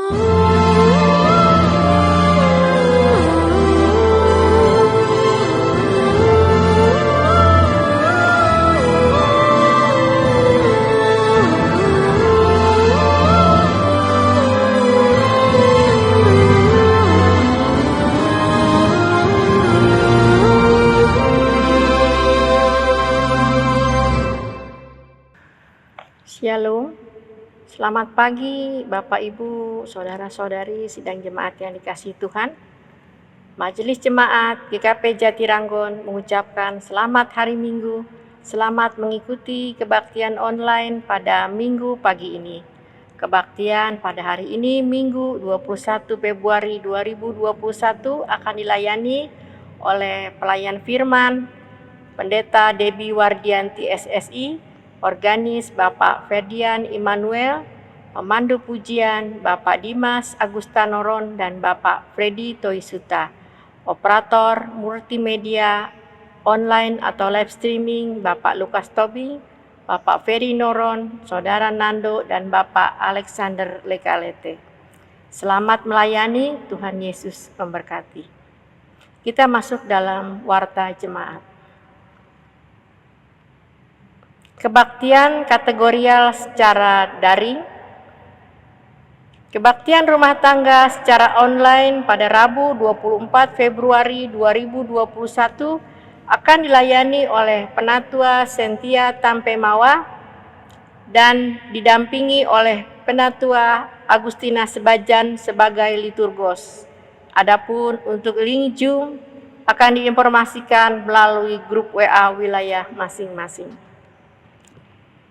Shalom, selamat pagi Bapak Ibu, Saudara-saudari sidang jemaat yang dikasihi Tuhan. Majelis Jemaat GKP Jatiranggon mengucapkan selamat hari Minggu, selamat mengikuti kebaktian online pada Minggu pagi ini. Kebaktian pada hari ini Minggu 21 Februari 2021 akan dilayani oleh pelayan firman Pendeta Debbie Wardianti SSI, Organis Bapak Ferdian Immanuel, pemandu pujian Bapak Dimas Agustanoron dan Bapak Freddy Toisuta, operator multimedia online atau live streaming Bapak Lukas Tobing, Bapak Ferry Noron, Saudara Nando dan Bapak Alexander Lekalete. Selamat melayani, Tuhan Yesus memberkati. Kita masuk dalam warta jemaat. Kebaktian kategorial secara daring. Kebaktian rumah tangga secara online pada Rabu 24 Februari 2021 akan dilayani oleh Penatua Sentia Tampemawa dan didampingi oleh Penatua Agustina Sebajan sebagai liturgos. Adapun untuk link Zoom akan diinformasikan melalui grup WA wilayah masing-masing.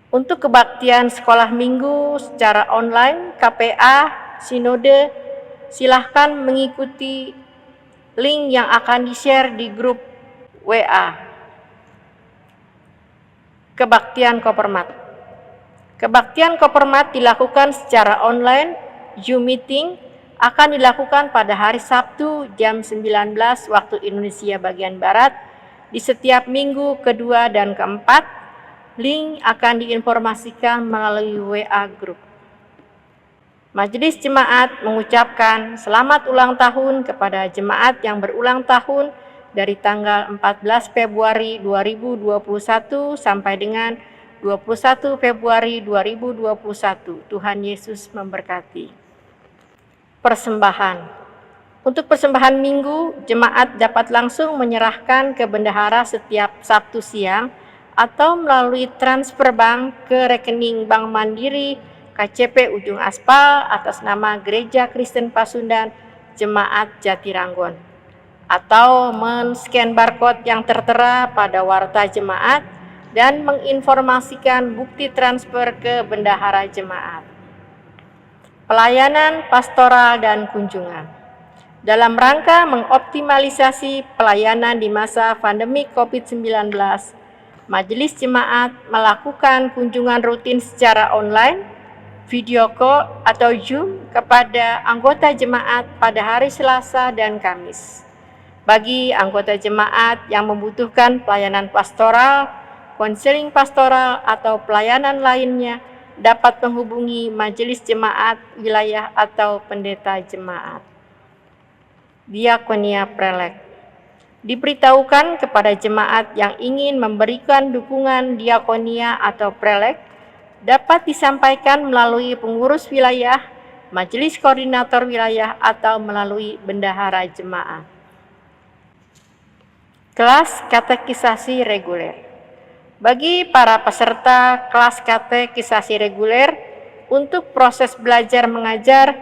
Untuk kebaktian sekolah minggu secara online, KPA, Sinode, silahkan mengikuti link yang akan di-share di grup WA. Kebaktian Kopermat. Kebaktian Kopermat dilakukan secara online, Zoom meeting akan dilakukan pada hari Sabtu jam 19 waktu Indonesia bagian Barat di setiap minggu kedua dan keempat. Link akan diinformasikan melalui WA Group. Majelis Jemaat mengucapkan selamat ulang tahun kepada jemaat yang berulang tahun dari tanggal 14 Februari 2021 sampai dengan 21 Februari 2021. Tuhan Yesus memberkati. Persembahan. Untuk persembahan minggu, jemaat dapat langsung menyerahkan ke bendahara setiap Sabtu siang atau melalui transfer bank ke rekening Bank Mandiri KCP Ujung Aspal atas nama Gereja Kristen Pasundan Jemaat Jatiranggon, atau men-scan barcode yang tertera pada warta jemaat dan menginformasikan bukti transfer ke bendahara jemaat. Pelayanan pastoral dan kunjungan. Dalam rangka mengoptimalisasi pelayanan di masa pandemi COVID-19, Majelis Jemaat melakukan kunjungan rutin secara online, video call atau Zoom kepada anggota jemaat pada hari Selasa dan Kamis. Bagi anggota jemaat yang membutuhkan pelayanan pastoral, konseling pastoral atau pelayanan lainnya dapat menghubungi Majelis Jemaat wilayah atau pendeta jemaat. Diakonia Prelek. Diberitahukan kepada jemaat yang ingin memberikan dukungan diakonia atau prelek dapat disampaikan melalui pengurus wilayah, majelis koordinator wilayah, atau melalui bendahara jemaat. Kelas katekisasi reguler. Bagi para peserta kelas katekisasi reguler, untuk proses belajar mengajar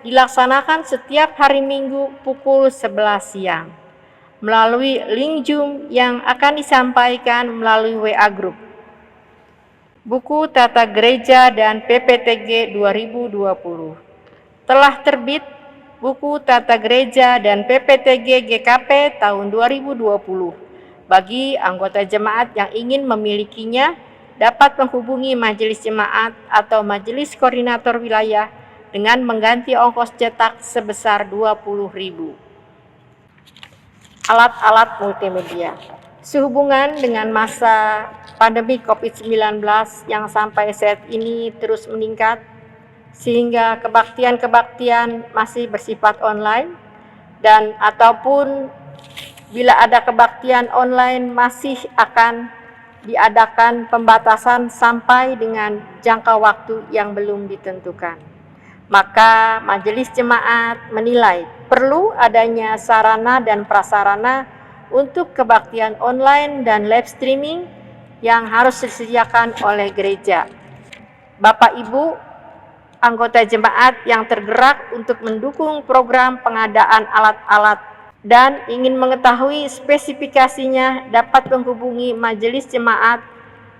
dilaksanakan setiap hari Minggu pukul 11 siang. Melalui link Zoom yang akan disampaikan melalui WA Group. Buku Tata Gereja dan PPTG 2020. Telah terbit buku Tata Gereja dan PPTG GKP tahun 2020. Bagi anggota jemaat yang ingin memilikinya, dapat menghubungi majelis jemaat atau majelis koordinator wilayah dengan mengganti ongkos cetak sebesar 20.000. Alat-alat multimedia. Sehubungan dengan masa pandemi COVID-19 yang sampai saat ini terus meningkat, sehingga kebaktian-kebaktian masih bersifat online, dan ataupun bila ada kebaktian online masih akan diadakan pembatasan sampai dengan jangka waktu yang belum ditentukan. Maka Majelis Jemaat menilai perlu adanya sarana dan prasarana untuk kebaktian online dan live streaming yang harus disediakan oleh gereja. Bapak Ibu, anggota jemaat yang tergerak untuk mendukung program pengadaan alat-alat dan ingin mengetahui spesifikasinya dapat menghubungi Majelis Jemaat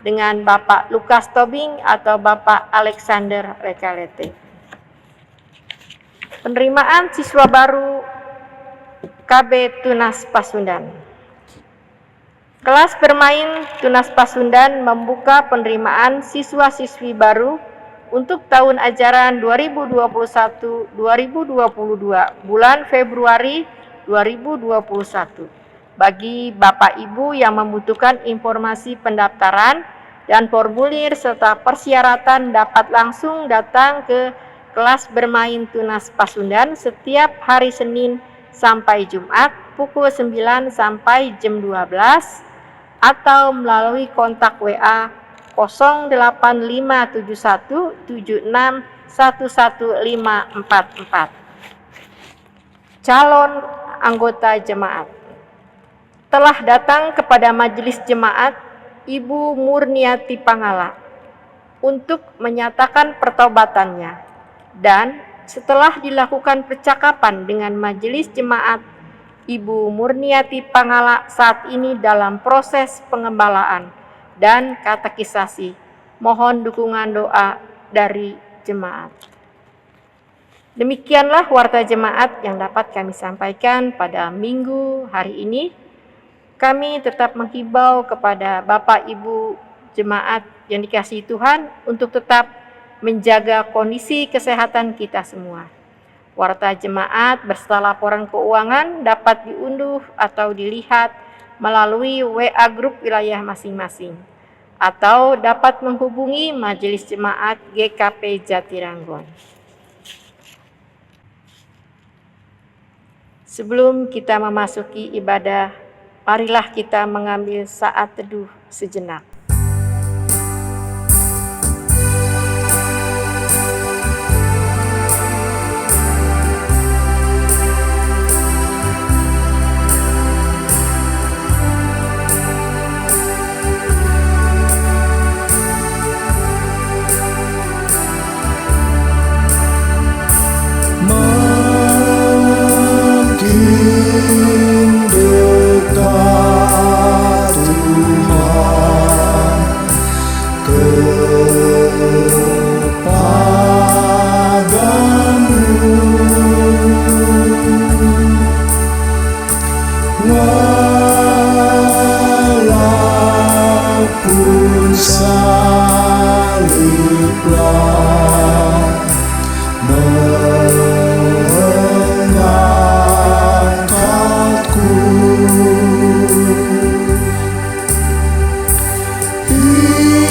dengan Bapak Lukas Tobing atau Bapak Alexander Rekalete. Penerimaan siswa baru KB Tunas Pasundan. Kelas bermain Tunas Pasundan membuka penerimaan siswa-siswi baru untuk tahun ajaran 2021-2022 bulan Februari 2021. Bagi Bapak Ibu yang membutuhkan informasi pendaftaran dan formulir serta persyaratan dapat langsung datang ke kelas bermain Tunas Pasundan setiap hari Senin sampai Jumat pukul 9 sampai jam 12 atau melalui kontak WA 08571761154. Calon anggota jemaat telah datang kepada Majelis Jemaat Ibu Murniati Pangala untuk menyatakan pertobatannya, dan setelah dilakukan percakapan dengan Majelis Jemaat, Ibu Murniati Pangala saat ini dalam proses pengembalaan dan katekisasi. Mohon dukungan doa dari jemaat. Demikianlah warta jemaat yang dapat kami sampaikan pada minggu hari ini. Kami tetap menghimbau kepada Bapak Ibu jemaat yang dikasihi Tuhan untuk tetap menjaga kondisi kesehatan kita semua. Warta jemaat beserta laporan keuangan dapat diunduh atau dilihat melalui WA grup wilayah masing-masing, atau dapat menghubungi Majelis Jemaat GKP Jatiranggon. Sebelum kita memasuki ibadah, marilah kita mengambil saat teduh sejenak. Walaupun saliblah mengangkatku, inilah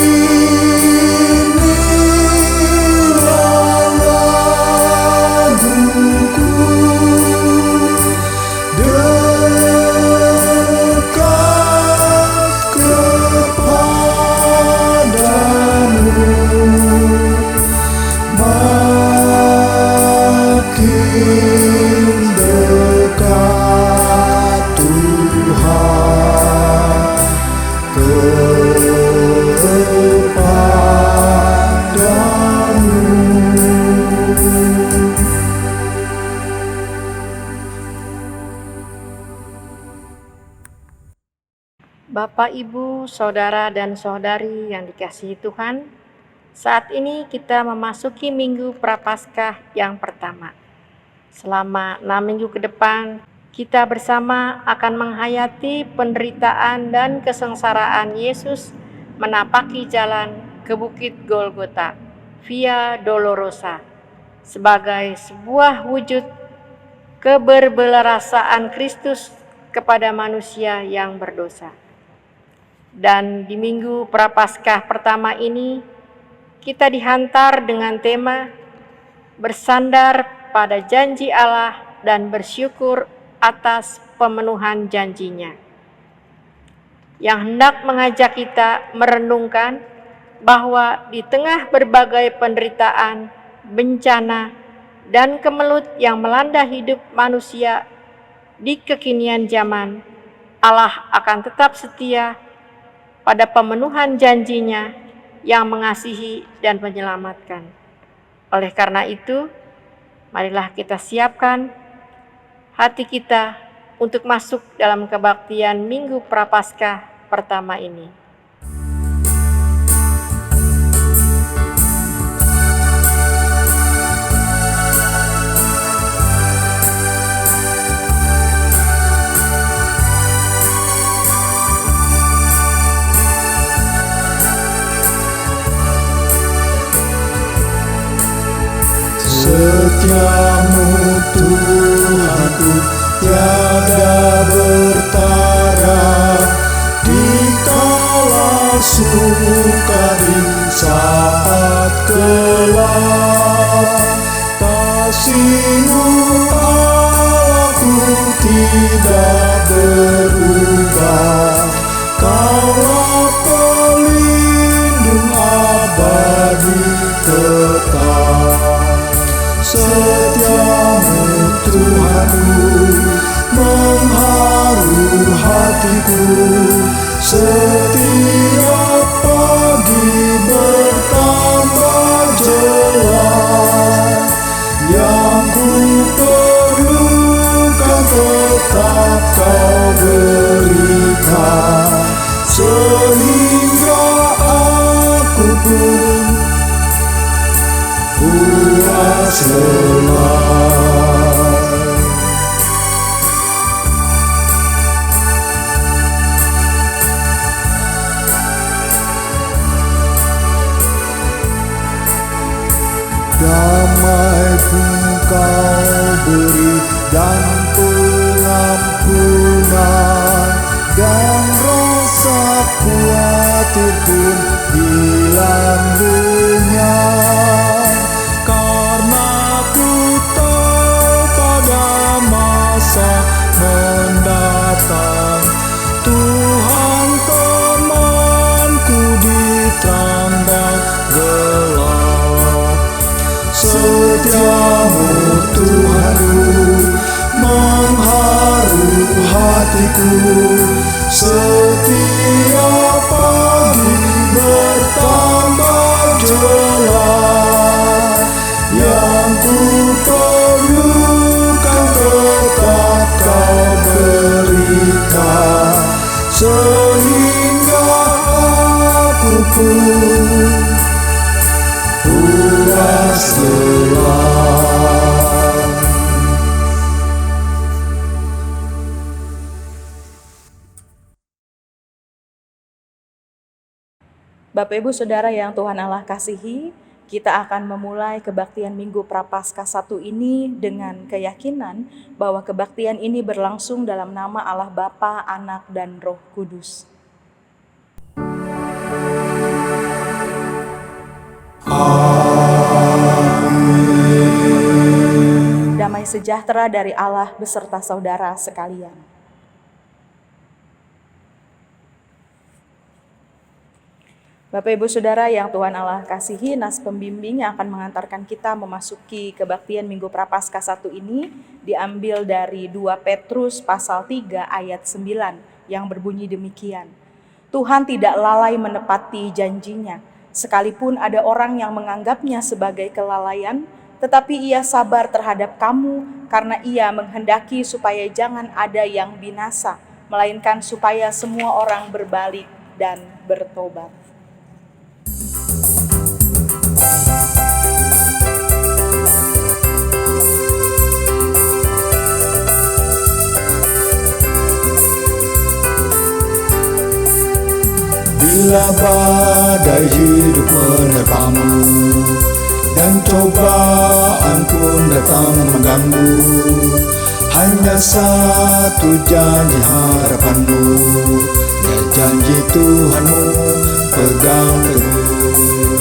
laguku dekat kepadamu, makin dekat Tuhan kepadamu. Bapak, Ibu, Saudara, dan Saudari yang dikasihi Tuhan, saat ini kita memasuki Minggu Prapaskah yang pertama. Selama 6 minggu ke depan, kita bersama akan menghayati penderitaan dan kesengsaraan Yesus menapaki jalan ke Bukit Golgota, Via Dolorosa, sebagai sebuah wujud keberbelasaan Kristus kepada manusia yang berdosa. Dan di Minggu Prapaskah pertama ini, kita dihantar dengan tema bersandar pada janji Allah dan bersyukur atas pemenuhan janjinya, yang hendak mengajak kita merenungkan bahwa di tengah berbagai penderitaan, bencana, dan kemelut yang melanda hidup manusia di kekinian zaman, Allah akan tetap setia pada pemenuhan janjinya yang mengasihi dan menyelamatkan. Oleh karena itu, marilah kita siapkan hati kita untuk masuk dalam kebaktian Minggu Prapaskah pertama ini. Setiamu Tuhanku tiada bertara, dikala suka di saat gelap. Kasih-Mu Allahku tidak berubah, Kaulah pelindung abadi tetap. Setiamu Tuhanku mengharu hatiku, setiap pagi bertambah jelas. Yang ku perlukan tetap Kau berikan, sehingga aku pun puas selai. Damai pun Kau beri dan pengampunan, dan rasa khawatir pun hilang lenyap. Karena ku tahu pada masa mendatang Tuhan temanku di tandang gelap. Setiamu Tuhanku mengharu hatiku, setiap pagi bertambah jelas. Yang ku perlukan tetap Kau berikan, sehingga aku pun puas selai. Bapak Ibu Saudara yang Tuhan Allah kasihi, kita akan memulai kebaktian Minggu Prapaskah 1 ini dengan keyakinan bahwa kebaktian ini berlangsung dalam nama Allah Bapa, Anak, dan Roh Kudus. Amin. Damai sejahtera dari Allah beserta saudara sekalian. Bapak Ibu Saudara yang Tuhan Allah kasihi, nas pembimbing yang akan mengantarkan kita memasuki kebaktian Minggu Prapaskah 1 ini diambil dari 2 Petrus pasal 3 ayat 9 yang berbunyi demikian. Tuhan tidak lalai menepati janjinya, sekalipun ada orang yang menganggapnya sebagai kelalaian, tetapi Ia sabar terhadap kamu karena Ia menghendaki supaya jangan ada yang binasa, melainkan supaya semua orang berbalik dan bertobat. Bila badai hidup menerpamu dan cobaan pun datang mengganggu, hanya satu janji harapanmu, ya janji Tuhanmu pegang teguh.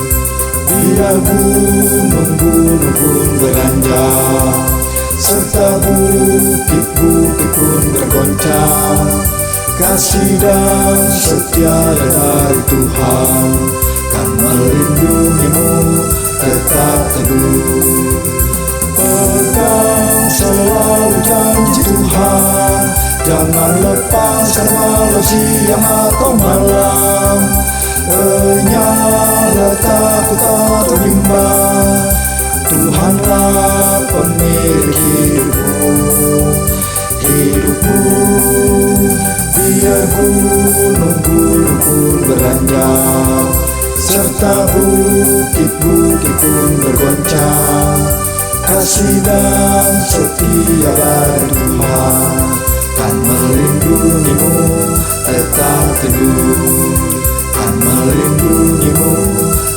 Biar gunung-gunung pun beranjak, serta bukit-bukit pun bergoncang. Kasih dan setia dari Tuhan kan melindungimu tetap teguh. Pegang selalu janji Tuhan, jangan lepaskan walau siang atau malam. Janganlah takut atau bimbang, Tuhanlah pemilik hidupmu. Biar gunung-gunung pun beranjak, serta bukit-bukit pun bergoncang. Kasih dan setia dari Tuhan kan melindungimu tetap teduh, kan melindungimu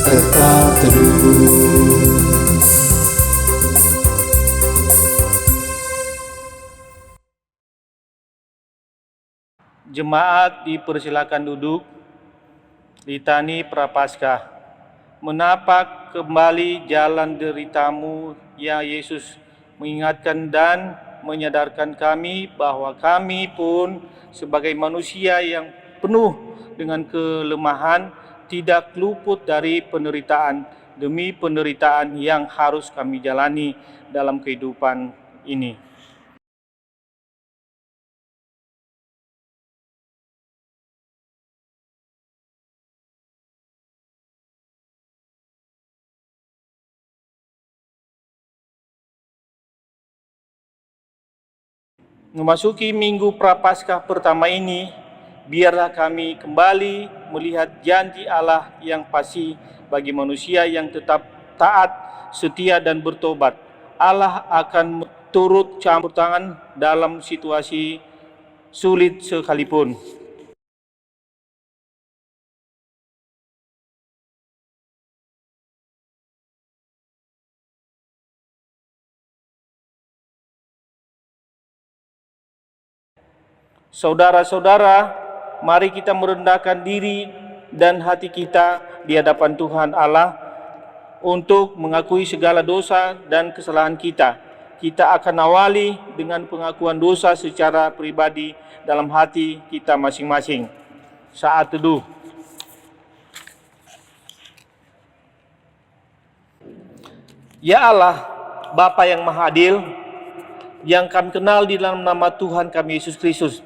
tetap teduh. Jemaat dipersilakan duduk. Litani Prapaskah. Menapak kembali jalan deritamu, ya Yesus, mengingatkan dan menyadarkan kami bahwa kami pun sebagai manusia yang penuh dengan kelemahan tidak luput dari penderitaan demi penderitaan yang harus kami jalani dalam kehidupan ini. Memasuki Minggu Prapaskah pertama ini, biarlah kami kembali melihat janji Allah yang pasti bagi manusia yang tetap taat, setia dan bertobat. Allah akan turut campur tangan dalam situasi sulit sekalipun. Saudara-saudara, mari kita merendahkan diri dan hati kita di hadapan Tuhan Allah untuk mengakui segala dosa dan kesalahan kita. Kita akan awali dengan pengakuan dosa secara pribadi dalam hati kita masing-masing. Saat teduh. Ya Allah, Bapa yang Maha Adil, yang kami kenal di dalam nama Tuhan kami Yesus Kristus,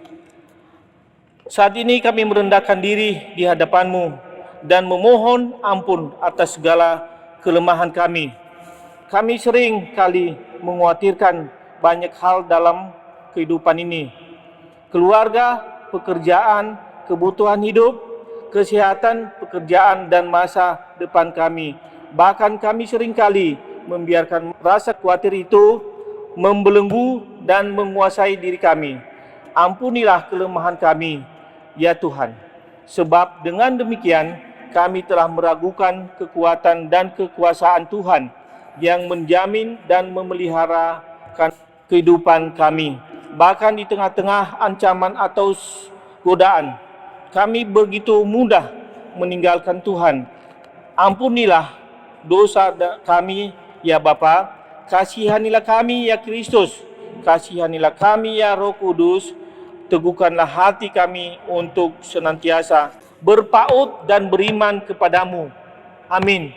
saat ini kami merendahkan diri di hadapan-Mu dan memohon ampun atas segala kelemahan kami. Kami sering kali mengkhawatirkan banyak hal dalam kehidupan ini. Keluarga, pekerjaan, kebutuhan hidup, kesehatan, pekerjaan, dan masa depan kami. Bahkan kami sering kali membiarkan rasa khawatir itu membelenggu dan menguasai diri kami. Ampunilah kelemahan kami, ya Tuhan, sebab dengan demikian kami telah meragukan kekuatan dan kekuasaan Tuhan yang menjamin dan memeliharakan kehidupan kami. Bahkan di tengah-tengah ancaman atau godaan, kami begitu mudah meninggalkan Tuhan. Ampunilah dosa kami, ya Bapa. Kasihanilah kami, ya Kristus. Kasihanilah kami, ya Roh Kudus. Teguhkanlah hati kami untuk senantiasa berpaut dan beriman kepadamu. Amin.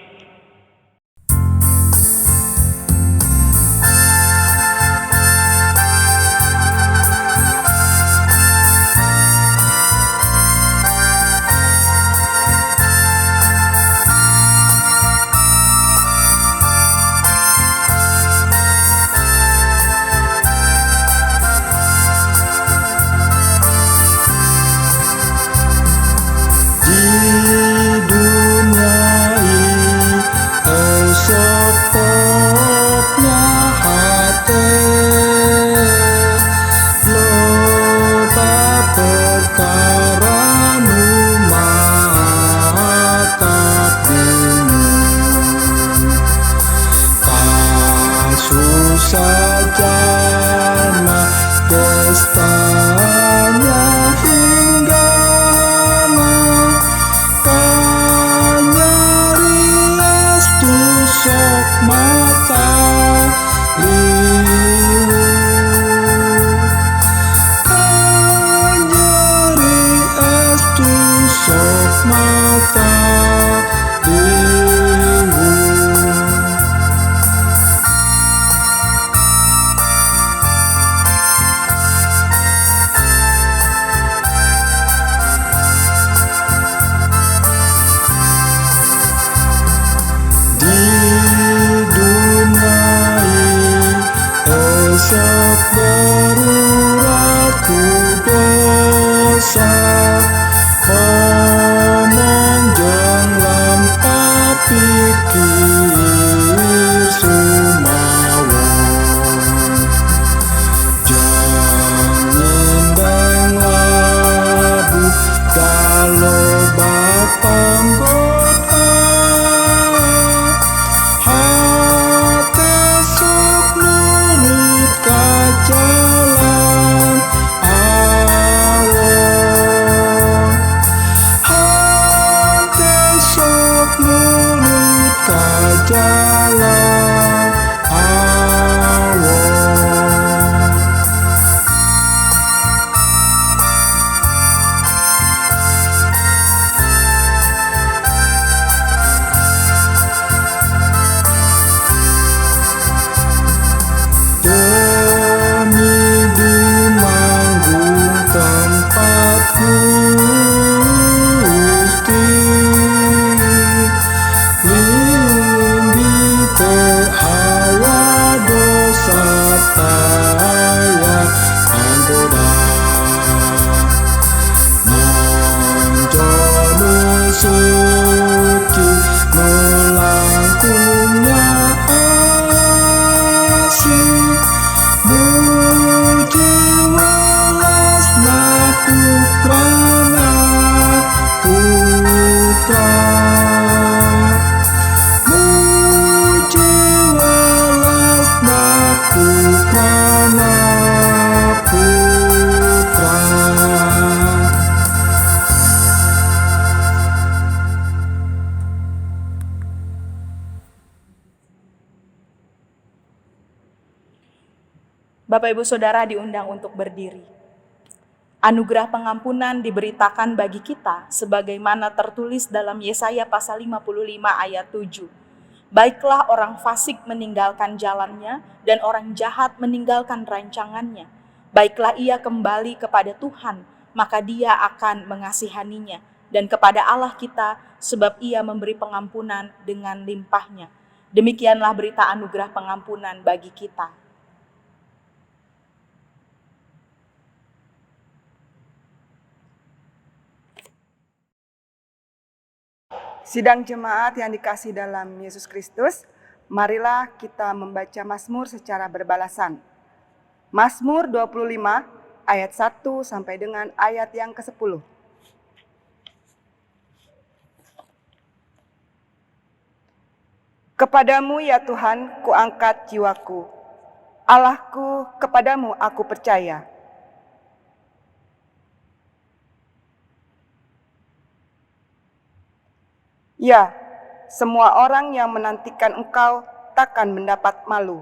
Bapak Ibu Saudara diundang untuk berdiri. Anugerah pengampunan diberitakan bagi kita sebagaimana tertulis dalam Yesaya pasal 55 ayat 7. Baiklah orang fasik meninggalkan jalannya dan orang jahat meninggalkan rancangannya. Baiklah ia kembali kepada Tuhan, maka Dia akan mengasihaninya, dan kepada Allah kita sebab Ia memberi pengampunan dengan limpahnya. Demikianlah berita anugerah pengampunan bagi kita. Sidang jemaat yang dikasihi dalam Yesus Kristus, marilah kita membaca Mazmur secara berbalasan. Mazmur 25 ayat 1 sampai dengan ayat yang ke-10. Kepadamu ya Tuhan, kuangkat jiwaku. Allahku, kepadamu aku percaya. Ya, semua orang yang menantikan Engkau takkan mendapat malu.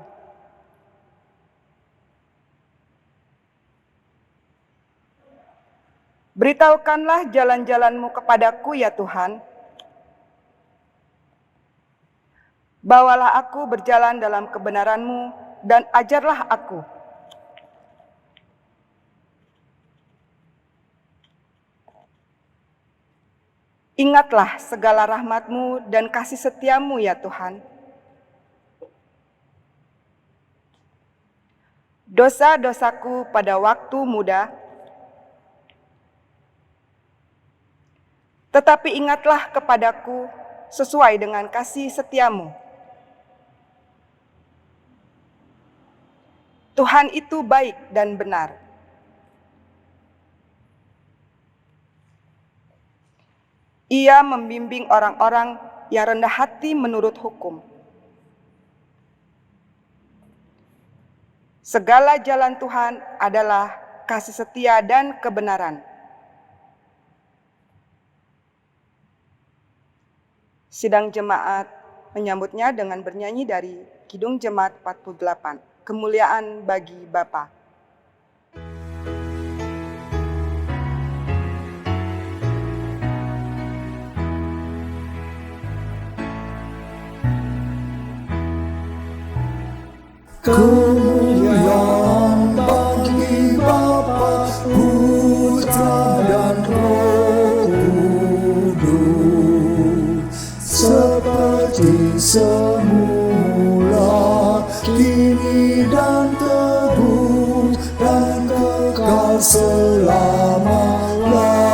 Beritahukanlah jalan-jalan-Mu kepadaku ya Tuhan. Bawalah aku berjalan dalam kebenaran-Mu dan ajarlah aku. Ingatlah segala rahmat-Mu dan kasih setia-Mu ya Tuhan. Dosa-dosaku pada waktu muda, tetapi ingatlah kepadaku sesuai dengan kasih setia-Mu. Tuhan itu baik dan benar. Ia membimbing orang-orang yang rendah hati menurut hukum. Segala jalan Tuhan adalah kasih setia dan kebenaran. Sidang jemaat menyambutnya dengan bernyanyi dari Kidung Jemaat 48, Kemuliaan bagi Bapa. Kemuliaan bagi Bapa, Putra dan Roh Kudus, seperti semula, kini dan terus, dan kekal selama-lamanya.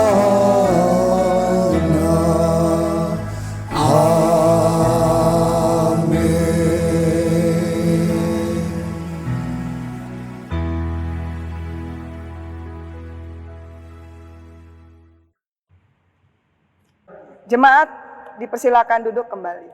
Jemaat dipersilakan duduk kembali.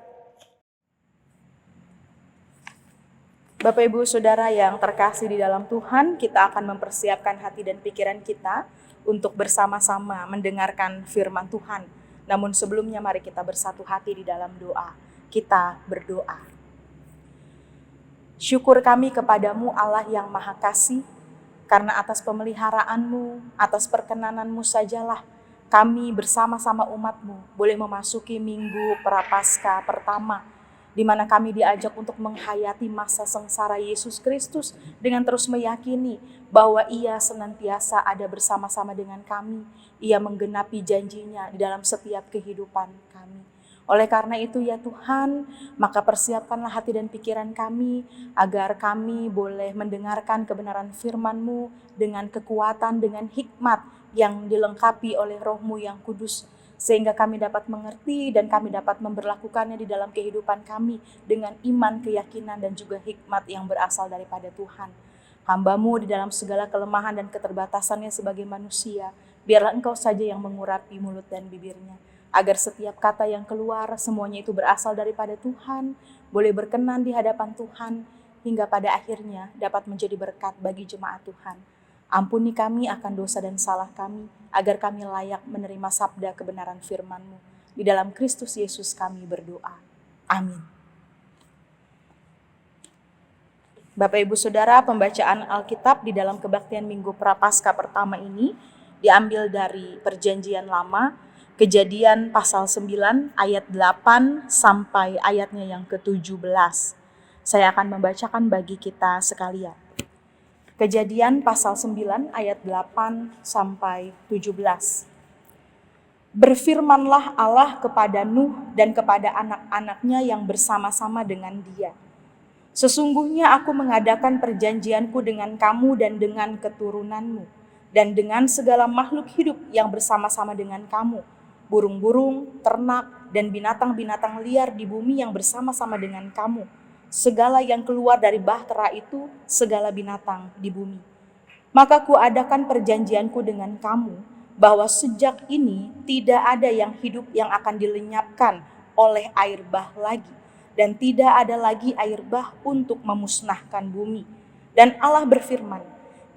Bapak Ibu Saudara yang terkasih di dalam Tuhan, kita akan mempersiapkan hati dan pikiran kita untuk bersama-sama mendengarkan firman Tuhan. Namun sebelumnya mari kita bersatu hati di dalam doa. Kita berdoa. Syukur kami kepadamu Allah yang Maha Kasih, karena atas pemeliharaanmu, atas perkenananmu sajalah kami bersama-sama umatmu boleh memasuki minggu Prapaskah pertama, di mana kami diajak untuk menghayati masa sengsara Yesus Kristus dengan terus meyakini bahwa Ia senantiasa ada bersama-sama dengan kami. Ia menggenapi janjinya di dalam setiap kehidupan kami. Oleh karena itu ya Tuhan, maka persiapkanlah hati dan pikiran kami agar kami boleh mendengarkan kebenaran firman-Mu dengan kekuatan, dengan hikmat yang dilengkapi oleh Roh-Mu yang kudus, sehingga kami dapat mengerti dan kami dapat memberlakukannya di dalam kehidupan kami dengan iman, keyakinan, dan juga hikmat yang berasal daripada Tuhan. Hamba-Mu di dalam segala kelemahan dan keterbatasannya sebagai manusia, biarlah Engkau saja yang mengurapi mulut dan bibirnya, agar setiap kata yang keluar semuanya itu berasal daripada Tuhan, boleh berkenan di hadapan Tuhan, hingga pada akhirnya dapat menjadi berkat bagi jemaat Tuhan. Ampuni kami akan dosa dan salah kami, agar kami layak menerima sabda kebenaran firman-Mu. Di dalam Kristus Yesus kami berdoa. Amin. Bapak Ibu Saudara, pembacaan Alkitab di dalam kebaktian Minggu Prapaskah pertama ini diambil dari Perjanjian Lama, Kejadian pasal 9 ayat 8 sampai ayatnya yang ke-17. Saya akan membacakan bagi kita sekalian. Kejadian pasal 9 ayat 8 sampai 17. Berfirmanlah Allah kepada Nuh dan kepada anak-anaknya yang bersama-sama dengan dia. Sesungguhnya aku mengadakan perjanjianku dengan kamu dan dengan keturunanmu, dan dengan segala makhluk hidup yang bersama-sama dengan kamu, burung-burung, ternak, dan binatang-binatang liar di bumi yang bersama-sama dengan kamu, segala yang keluar dari bahtera itu, segala binatang di bumi. Maka kuadakan perjanjianku dengan kamu, bahwa sejak ini tidak ada yang hidup yang akan dilenyapkan oleh air bah lagi, dan tidak ada lagi air bah untuk memusnahkan bumi. Dan Allah berfirman,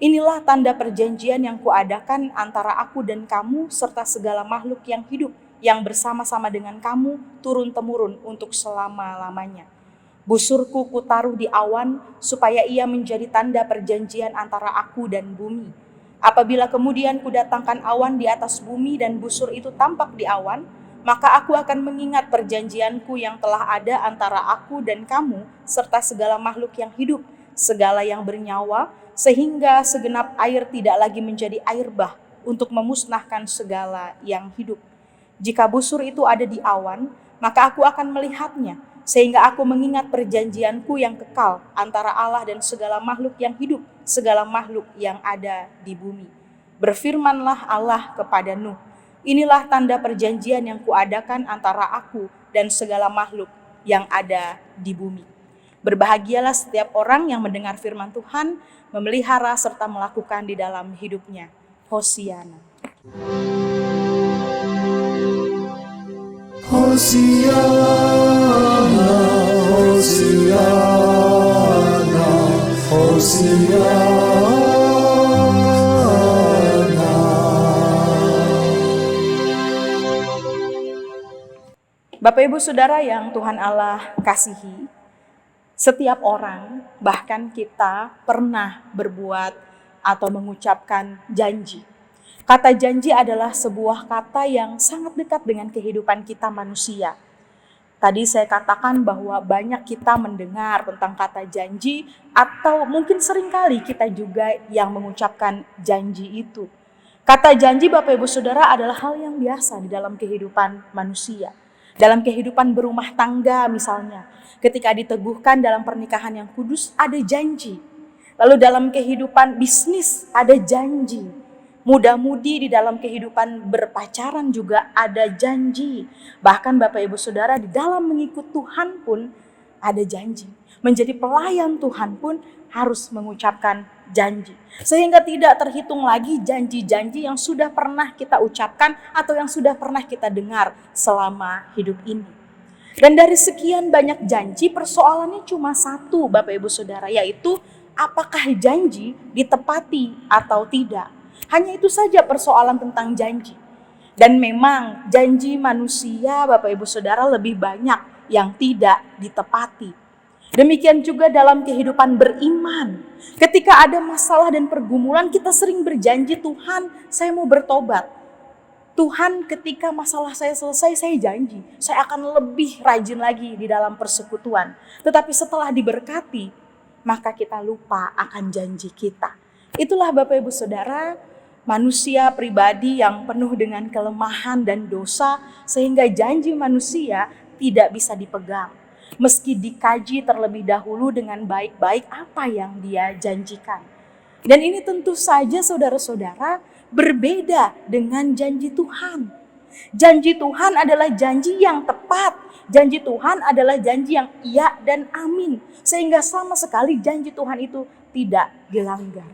inilah tanda perjanjian yang kuadakan antara aku dan kamu serta segala makhluk yang hidup yang bersama-sama dengan kamu turun-temurun untuk selama-lamanya. Busurku kutaruh di awan supaya ia menjadi tanda perjanjian antara aku dan bumi. Apabila kemudian kudatangkan awan di atas bumi dan busur itu tampak di awan, maka aku akan mengingat perjanjianku yang telah ada antara aku dan kamu serta segala makhluk yang hidup, segala yang bernyawa, sehingga segenap air tidak lagi menjadi air bah untuk memusnahkan segala yang hidup. Jika busur itu ada di awan, maka aku akan melihatnya, sehingga aku mengingat perjanjianku yang kekal antara Allah dan segala makhluk yang hidup, segala makhluk yang ada di bumi. Berfirmanlah Allah kepada Nuh, inilah tanda perjanjian yang kuadakan antara aku dan segala makhluk yang ada di bumi. Berbahagialah setiap orang yang mendengar firman Tuhan, memelihara serta melakukan di dalam hidupnya. Hosiana. Hosiana, Hosiana, Hosiana. Bapak Ibu Saudara yang Tuhan Allah kasihi, setiap orang, bahkan kita, pernah berbuat atau mengucapkan janji. Kata janji adalah sebuah kata yang sangat dekat dengan kehidupan kita manusia. Tadi saya katakan bahwa banyak kita mendengar tentang kata janji, atau mungkin seringkali kita juga yang mengucapkan janji itu. Kata janji Bapak Ibu Saudara adalah hal yang biasa di dalam kehidupan manusia. Dalam kehidupan berumah tangga misalnya, ketika diteguhkan dalam pernikahan yang kudus ada janji. Lalu dalam kehidupan bisnis ada janji. Muda-mudi di dalam kehidupan berpacaran juga ada janji. Bahkan Bapak Ibu Saudara di dalam mengikut Tuhan pun ada janji. Menjadi pelayan Tuhan pun harus mengucapkan janji. Sehingga tidak terhitung lagi janji-janji yang sudah pernah kita ucapkan atau yang sudah pernah kita dengar selama hidup ini. Dan dari sekian banyak janji, persoalannya cuma satu Bapak Ibu Saudara, yaitu apakah janji ditepati atau tidak. Hanya itu saja persoalan tentang janji. Dan memang janji manusia Bapak Ibu Saudara lebih banyak yang tidak ditepati. Demikian juga dalam kehidupan beriman. Ketika ada masalah dan pergumulan, kita sering berjanji, Tuhan, saya mau bertobat. Tuhan, ketika masalah saya selesai, saya janji, saya akan lebih rajin lagi di dalam persekutuan. Tetapi setelah diberkati, maka kita lupa akan janji kita. Itulah Bapak Ibu Saudara, manusia pribadi yang penuh dengan kelemahan dan dosa, sehingga janji manusia tidak bisa dipegang. Meski dikaji terlebih dahulu dengan baik-baik apa yang dia janjikan. Dan ini tentu saja saudara-saudara berbeda dengan janji Tuhan. Janji Tuhan adalah janji yang tepat. Janji Tuhan adalah janji yang iya dan amin. Sehingga sama sekali janji Tuhan itu tidak dilanggar.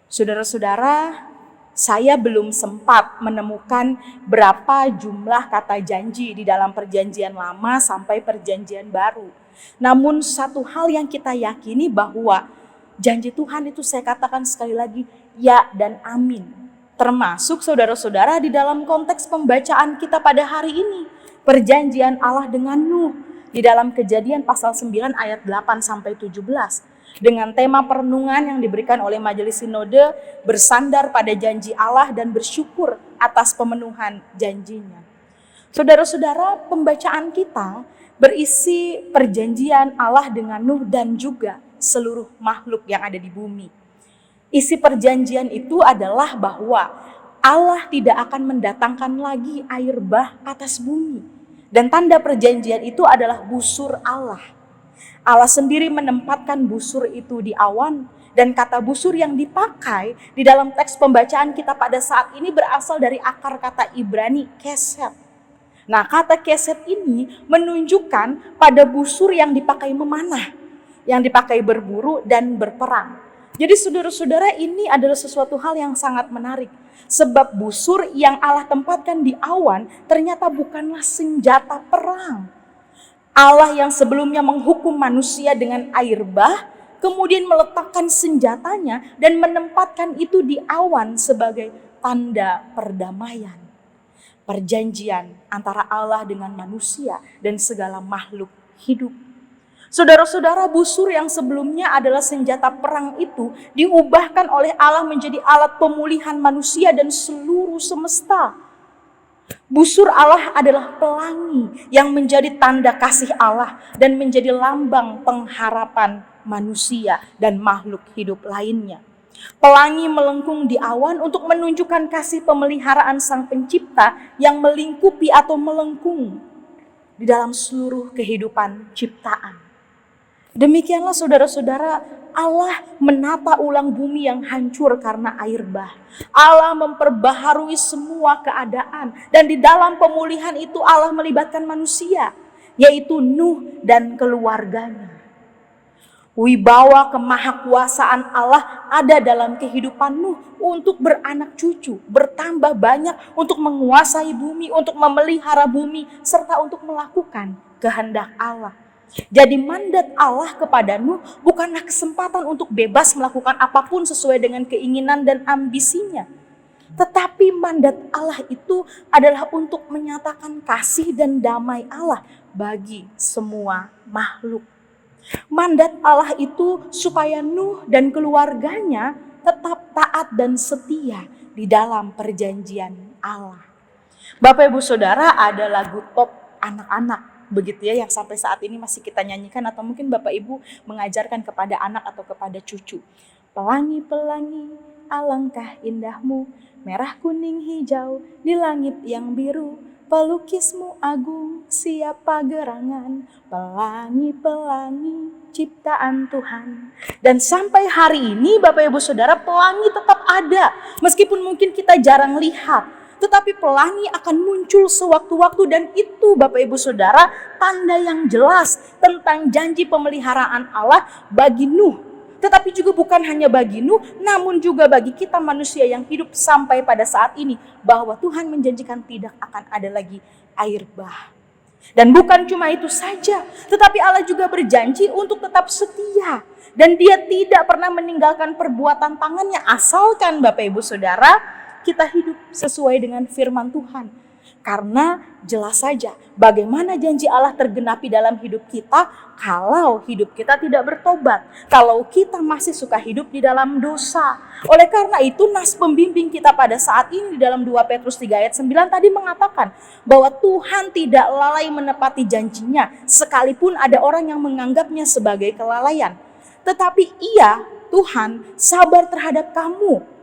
Saudara-saudara, saya belum sempat menemukan berapa jumlah kata janji di dalam perjanjian lama sampai perjanjian baru. Namun satu hal yang kita yakini bahwa janji Tuhan itu, saya katakan sekali lagi, ya dan amin. Termasuk saudara-saudara di dalam konteks pembacaan kita pada hari ini. Perjanjian Allah dengan Nuh. di dalam Kejadian pasal 9 ayat 8 sampai 17 dengan tema perenungan yang diberikan oleh Majelis Sinode bersandar pada janji Allah dan bersyukur atas pemenuhan janjinya. Saudara-saudara, pembacaan kita berisi perjanjian Allah dengan Nuh dan juga seluruh makhluk yang ada di bumi. Isi perjanjian itu adalah bahwa Allah tidak akan mendatangkan lagi air bah atas bumi. Dan tanda perjanjian itu adalah busur Allah. Allah sendiri menempatkan busur itu di awan, dan kata busur yang dipakai di dalam teks pembacaan kita pada saat ini berasal dari akar kata Ibrani keset. Nah, kata keset ini menunjukkan pada busur yang dipakai memanah, yang dipakai berburu dan berperang. Jadi saudara-saudara, ini adalah sesuatu hal yang sangat menarik. Sebab busur yang Allah tempatkan di awan ternyata bukanlah senjata perang. Allah yang sebelumnya menghukum manusia dengan air bah, kemudian meletakkan senjatanya dan menempatkan itu di awan sebagai tanda perdamaian. Perjanjian antara Allah dengan manusia dan segala makhluk hidup. Saudara-saudara, busur yang sebelumnya adalah senjata perang itu diubahkan oleh Allah menjadi alat pemulihan manusia dan seluruh semesta. Busur Allah adalah pelangi yang menjadi tanda kasih Allah dan menjadi lambang pengharapan manusia dan makhluk hidup lainnya. Pelangi melengkung di awan untuk menunjukkan kasih pemeliharaan Sang Pencipta yang melingkupi atau melengkung di dalam seluruh kehidupan ciptaan. Demikianlah saudara-saudara, Allah menata ulang bumi yang hancur karena air bah. Allah memperbaharui semua keadaan, dan di dalam pemulihan itu Allah melibatkan manusia, yaitu Nuh dan keluarganya. Wibawa kemahakuasaan Allah ada dalam kehidupan Nuh untuk beranak cucu, bertambah banyak, untuk menguasai bumi, untuk memelihara bumi, serta untuk melakukan kehendak Allah. Jadi mandat Allah kepada Nuh bukanlah kesempatan untuk bebas melakukan apapun sesuai dengan keinginan dan ambisinya. Tetapi mandat Allah itu adalah untuk menyatakan kasih dan damai Allah bagi semua makhluk. Mandat Allah itu supaya Nuh dan keluarganya tetap taat dan setia di dalam perjanjian Allah. Bapak Ibu Saudara, ada lagu top anak-anak begitu ya yang sampai saat ini masih kita nyanyikan, atau mungkin Bapak Ibu mengajarkan kepada anak atau kepada cucu. Pelangi-pelangi, alangkah indahmu, merah kuning hijau di langit yang biru, pelukismu agung, siapa gerangan, pelangi-pelangi ciptaan Tuhan. Dan sampai hari ini Bapak Ibu Saudara, pelangi tetap ada meskipun mungkin kita jarang lihat. Tetapi pelangi akan muncul sewaktu-waktu, dan itu Bapak Ibu Saudara tanda yang jelas tentang janji pemeliharaan Allah bagi Nuh. Tetapi juga bukan hanya bagi Nuh, namun juga bagi kita manusia yang hidup sampai pada saat ini, bahwa Tuhan menjanjikan tidak akan ada lagi air bah. Dan bukan cuma itu saja, tetapi Allah juga berjanji untuk tetap setia. Dan Dia tidak pernah meninggalkan perbuatan tangannya, asalkan Bapak Ibu Saudara kita hidup sesuai dengan firman Tuhan. Karena jelas saja bagaimana janji Allah tergenapi dalam hidup kita kalau hidup kita tidak bertobat, kalau kita masih suka hidup di dalam dosa. Oleh karena itu nas pembimbing kita pada saat ini di dalam 2 Petrus 3 ayat 9 tadi mengatakan bahwa Tuhan tidak lalai menepati janjinya sekalipun ada orang yang menganggapnya sebagai kelalaian. Tetapi Ia, Tuhan, sabar terhadap kamu,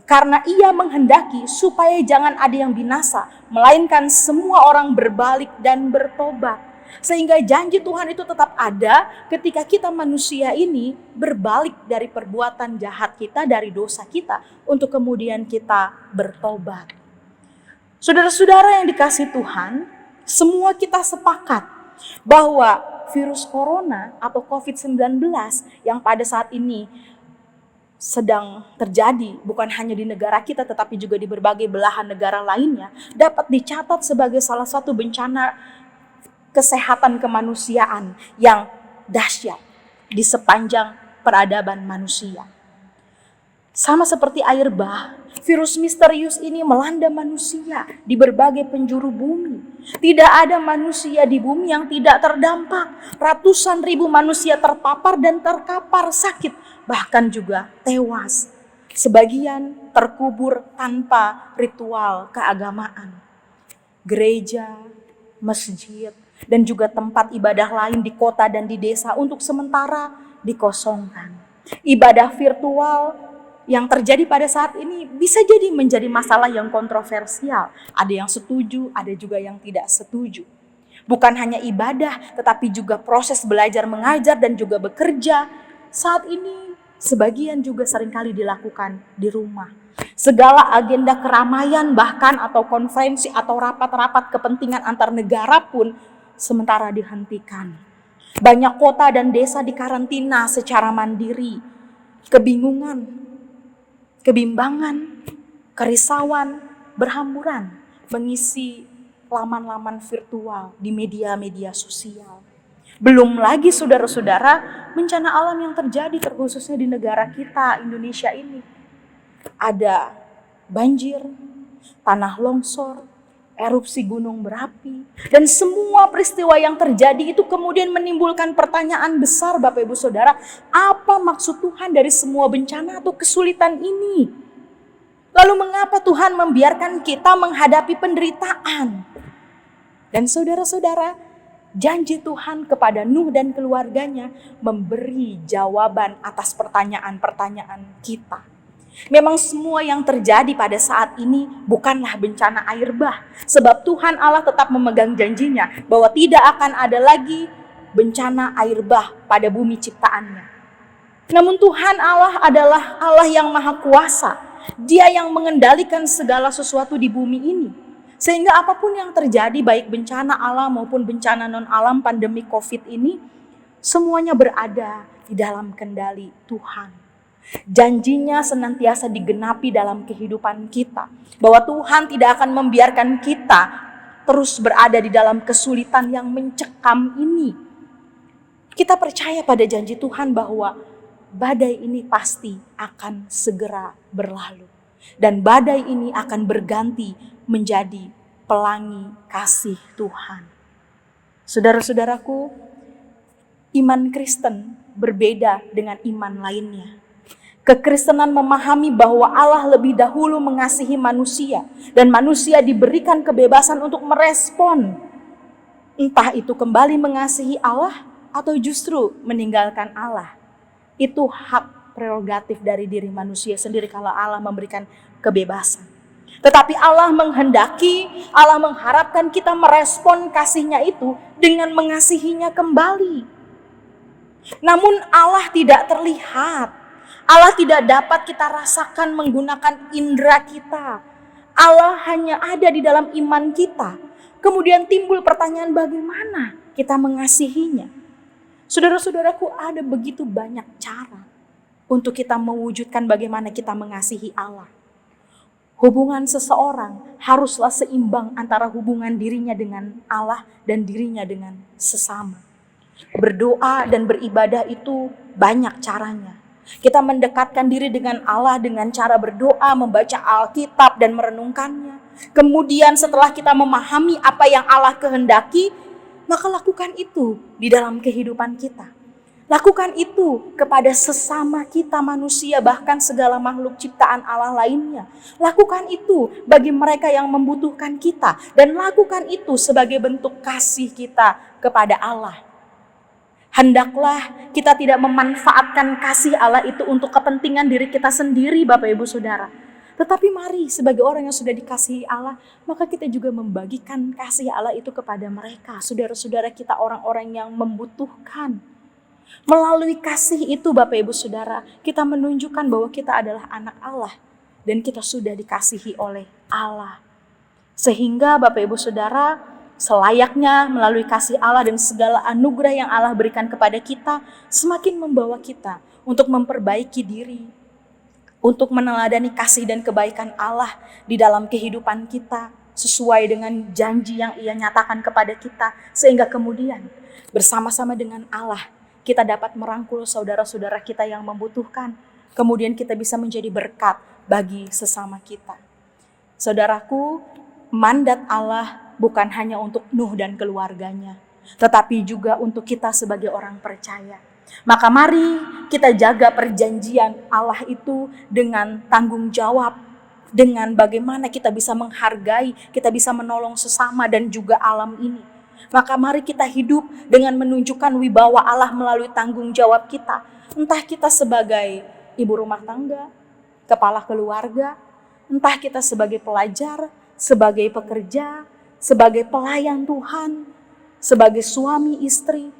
karena Ia menghendaki supaya jangan ada yang binasa, melainkan semua orang berbalik dan bertobat. Sehingga janji Tuhan itu tetap ada ketika kita manusia ini berbalik dari perbuatan jahat kita, dari dosa kita, untuk kemudian kita bertobat. Saudara-saudara yang dikasihi Tuhan, semua kita sepakat bahwa virus corona atau COVID-19 yang pada saat ini sedang terjadi bukan hanya di negara kita tetapi juga di berbagai belahan negara lainnya, dapat dicatat sebagai salah satu bencana kesehatan kemanusiaan yang dahsyat di sepanjang peradaban manusia. Sama seperti air bah Virus misterius ini melanda manusia di berbagai penjuru bumi. Tidak ada manusia di bumi yang tidak terdampak. Ratusan ribu manusia terpapar dan terkapar sakit, bahkan juga tewas. Sebagian terkubur tanpa ritual keagamaan. Gereja, masjid, dan juga tempat ibadah lain di kota dan di desa untuk sementara dikosongkan. Ibadah virtual yang terjadi pada saat ini bisa jadi menjadi masalah yang kontroversial. Ada yang setuju, ada juga yang tidak setuju. Bukan hanya ibadah, tetapi juga proses belajar mengajar dan juga bekerja. Saat ini sebagian juga seringkali dilakukan di rumah. Segala agenda keramaian bahkan atau konferensi atau rapat-rapat kepentingan antar negara pun sementara dihentikan. Banyak kota dan desa dikarantina secara mandiri. Kebingungan, kebimbangan, kerisauan berhamburan mengisi laman-laman virtual di media-media sosial. Belum lagi saudara-saudara bencana alam yang terjadi terkhususnya di negara kita Indonesia ini. Ada banjir, tanah longsor, erupsi gunung berapi, dan semua peristiwa yang terjadi itu kemudian menimbulkan pertanyaan besar Bapak Ibu Saudara, apa maksud Tuhan dari semua bencana atau kesulitan ini? Lalu mengapa Tuhan membiarkan kita menghadapi penderitaan? Dan saudara-saudara, janji Tuhan kepada Nuh dan keluarganya memberi jawaban atas pertanyaan-pertanyaan kita. Memang semua yang terjadi pada saat ini bukanlah bencana air bah. Sebab Tuhan Allah tetap memegang janjinya bahwa tidak akan ada lagi bencana air bah pada bumi ciptaannya. Namun Tuhan Allah adalah Allah yang maha kuasa. Dia yang mengendalikan segala sesuatu di bumi ini. Sehingga apapun yang terjadi baik bencana alam maupun bencana non-alam pandemi COVID ini, semuanya berada di dalam kendali Tuhan. Janjinya senantiasa digenapi dalam kehidupan kita. Bahwa Tuhan tidak akan membiarkan kita terus berada di dalam kesulitan yang mencekam ini. Kita percaya pada janji Tuhan bahwa badai ini pasti akan segera berlalu. Dan badai ini akan berganti menjadi pelangi kasih Tuhan. Saudara-saudaraku, iman Kristen berbeda dengan iman lainnya. Kekristenan memahami bahwa Allah lebih dahulu mengasihi manusia dan manusia diberikan kebebasan untuk merespon. Entah itu kembali mengasihi Allah atau justru meninggalkan Allah. Itu hak prerogatif dari diri manusia sendiri kalau Allah memberikan kebebasan. Tetapi Allah menghendaki, Allah mengharapkan kita merespon kasih-Nya itu dengan mengasihinya kembali. Namun Allah tidak terlihat. Allah tidak dapat kita rasakan menggunakan indera kita. Allah hanya ada di dalam iman kita. Kemudian timbul pertanyaan bagaimana kita mengasihinya. Saudara-saudaraku, ada begitu banyak cara untuk kita mewujudkan bagaimana kita mengasihi Allah. Hubungan seseorang haruslah seimbang antara hubungan dirinya dengan Allah dan dirinya dengan sesama. Berdoa dan beribadah itu banyak caranya. Kita mendekatkan diri dengan Allah dengan cara berdoa, membaca Alkitab dan merenungkannya. Kemudian setelah kita memahami apa yang Allah kehendaki, maka lakukan itu di dalam kehidupan kita. Lakukan itu kepada sesama kita manusia, bahkan segala makhluk ciptaan Allah lainnya. Lakukan itu bagi mereka yang membutuhkan kita. Dan lakukan itu sebagai bentuk kasih kita kepada Allah. Hendaklah kita tidak memanfaatkan kasih Allah itu untuk kepentingan diri kita sendiri, Bapak Ibu Saudara. Tetapi mari sebagai orang yang sudah dikasihi Allah, maka kita juga membagikan kasih Allah itu kepada mereka. Saudara-saudara kita, orang-orang yang membutuhkan. Melalui kasih itu Bapak Ibu Saudara, kita menunjukkan bahwa kita adalah anak Allah. Dan kita sudah dikasihi oleh Allah. Sehingga Bapak Ibu Saudara, selayaknya melalui kasih Allah dan segala anugerah yang Allah berikan kepada kita, semakin membawa kita untuk memperbaiki diri, untuk meneladani kasih dan kebaikan Allah di dalam kehidupan kita, sesuai dengan janji yang Ia nyatakan kepada kita, sehingga kemudian bersama-sama dengan Allah, kita dapat merangkul saudara-saudara kita yang membutuhkan. Kemudian kita bisa menjadi berkat bagi sesama kita. Saudaraku, mandat Allah bukan hanya untuk Nuh dan keluarganya, tetapi juga untuk kita sebagai orang percaya. Maka mari kita jaga perjanjian Allah itu dengan tanggung jawab, dengan bagaimana kita bisa menghargai, kita bisa menolong sesama dan juga alam ini. Maka mari kita hidup dengan menunjukkan wibawa Allah melalui tanggung jawab kita. Entah kita sebagai ibu rumah tangga, kepala keluarga, entah kita sebagai pelajar, sebagai pekerja, sebagai pelayan Tuhan, sebagai suami istri.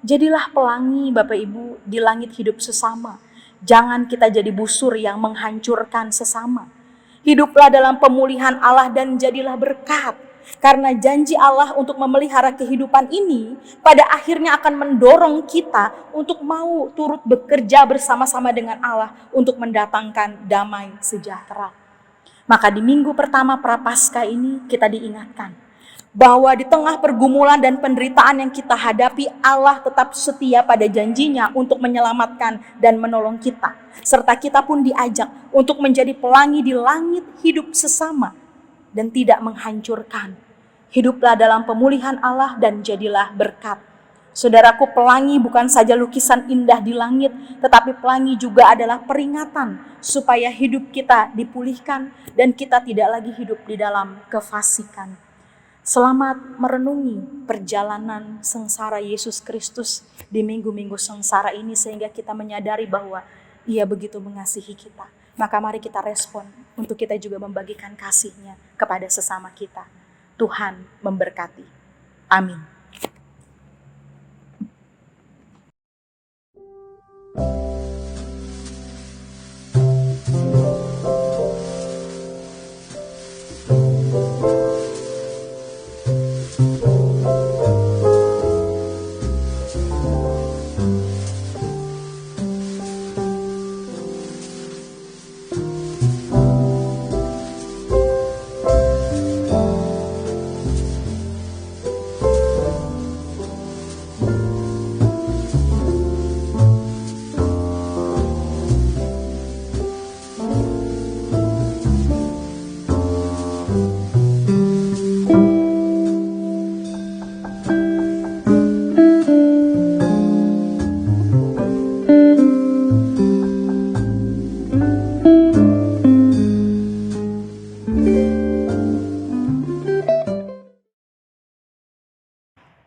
Jadilah pelangi Bapak Ibu di langit hidup sesama. Jangan kita jadi busur yang menghancurkan sesama. Hiduplah dalam pemulihan Allah dan jadilah berkat. Karena janji Allah untuk memelihara kehidupan ini pada akhirnya akan mendorong kita untuk mau turut bekerja bersama-sama dengan Allah untuk mendatangkan damai sejahtera. Maka di minggu pertama Prapaskah ini kita diingatkan bahwa di tengah pergumulan dan penderitaan yang kita hadapi, Allah tetap setia pada janjinya untuk menyelamatkan dan menolong kita. Serta kita pun diajak untuk menjadi pelangi di langit hidup sesama dan tidak menghancurkan. Hiduplah dalam pemulihan Allah dan jadilah berkat. Saudaraku, pelangi bukan saja lukisan indah di langit, tetapi pelangi juga adalah peringatan supaya hidup kita dipulihkan dan kita tidak lagi hidup di dalam kefasikan. Selamat merenungi perjalanan sengsara Yesus Kristus di minggu-minggu sengsara ini sehingga kita menyadari bahwa Ia begitu mengasihi kita. Maka mari kita respon untuk kita juga membagikan kasih-Nya kepada sesama kita. Tuhan memberkati. Amin.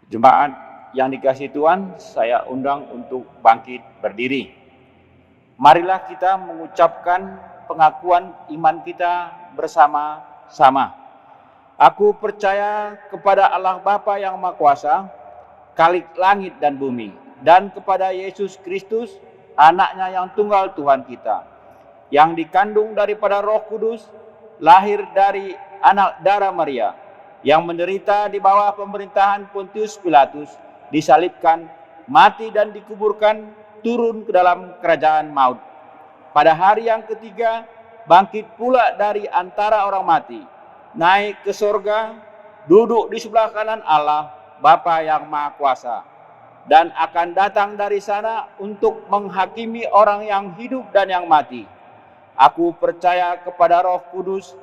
Jemaat yang dikasihi Tuhan, saya undang untuk bangkit berdiri. Marilah kita mengucapkan pengakuan iman kita bersama-sama. Aku percaya kepada Allah Bapa yang Maha Kuasa, Khalik langit dan bumi, dan kepada Yesus Kristus, anaknya yang tunggal Tuhan kita, yang dikandung daripada Roh Kudus, lahir dari anak darah Maria, yang menderita di bawah pemerintahan Pontius Pilatus, disalibkan, mati dan dikuburkan, turun ke dalam kerajaan maut. Pada hari yang ketiga, bangkit pula dari antara orang mati, naik ke sorga, duduk di sebelah kanan Allah, Bapa yang Maha Kuasa, dan akan datang dari sana untuk menghakimi orang yang hidup dan yang mati. Aku percaya kepada Roh Kudus,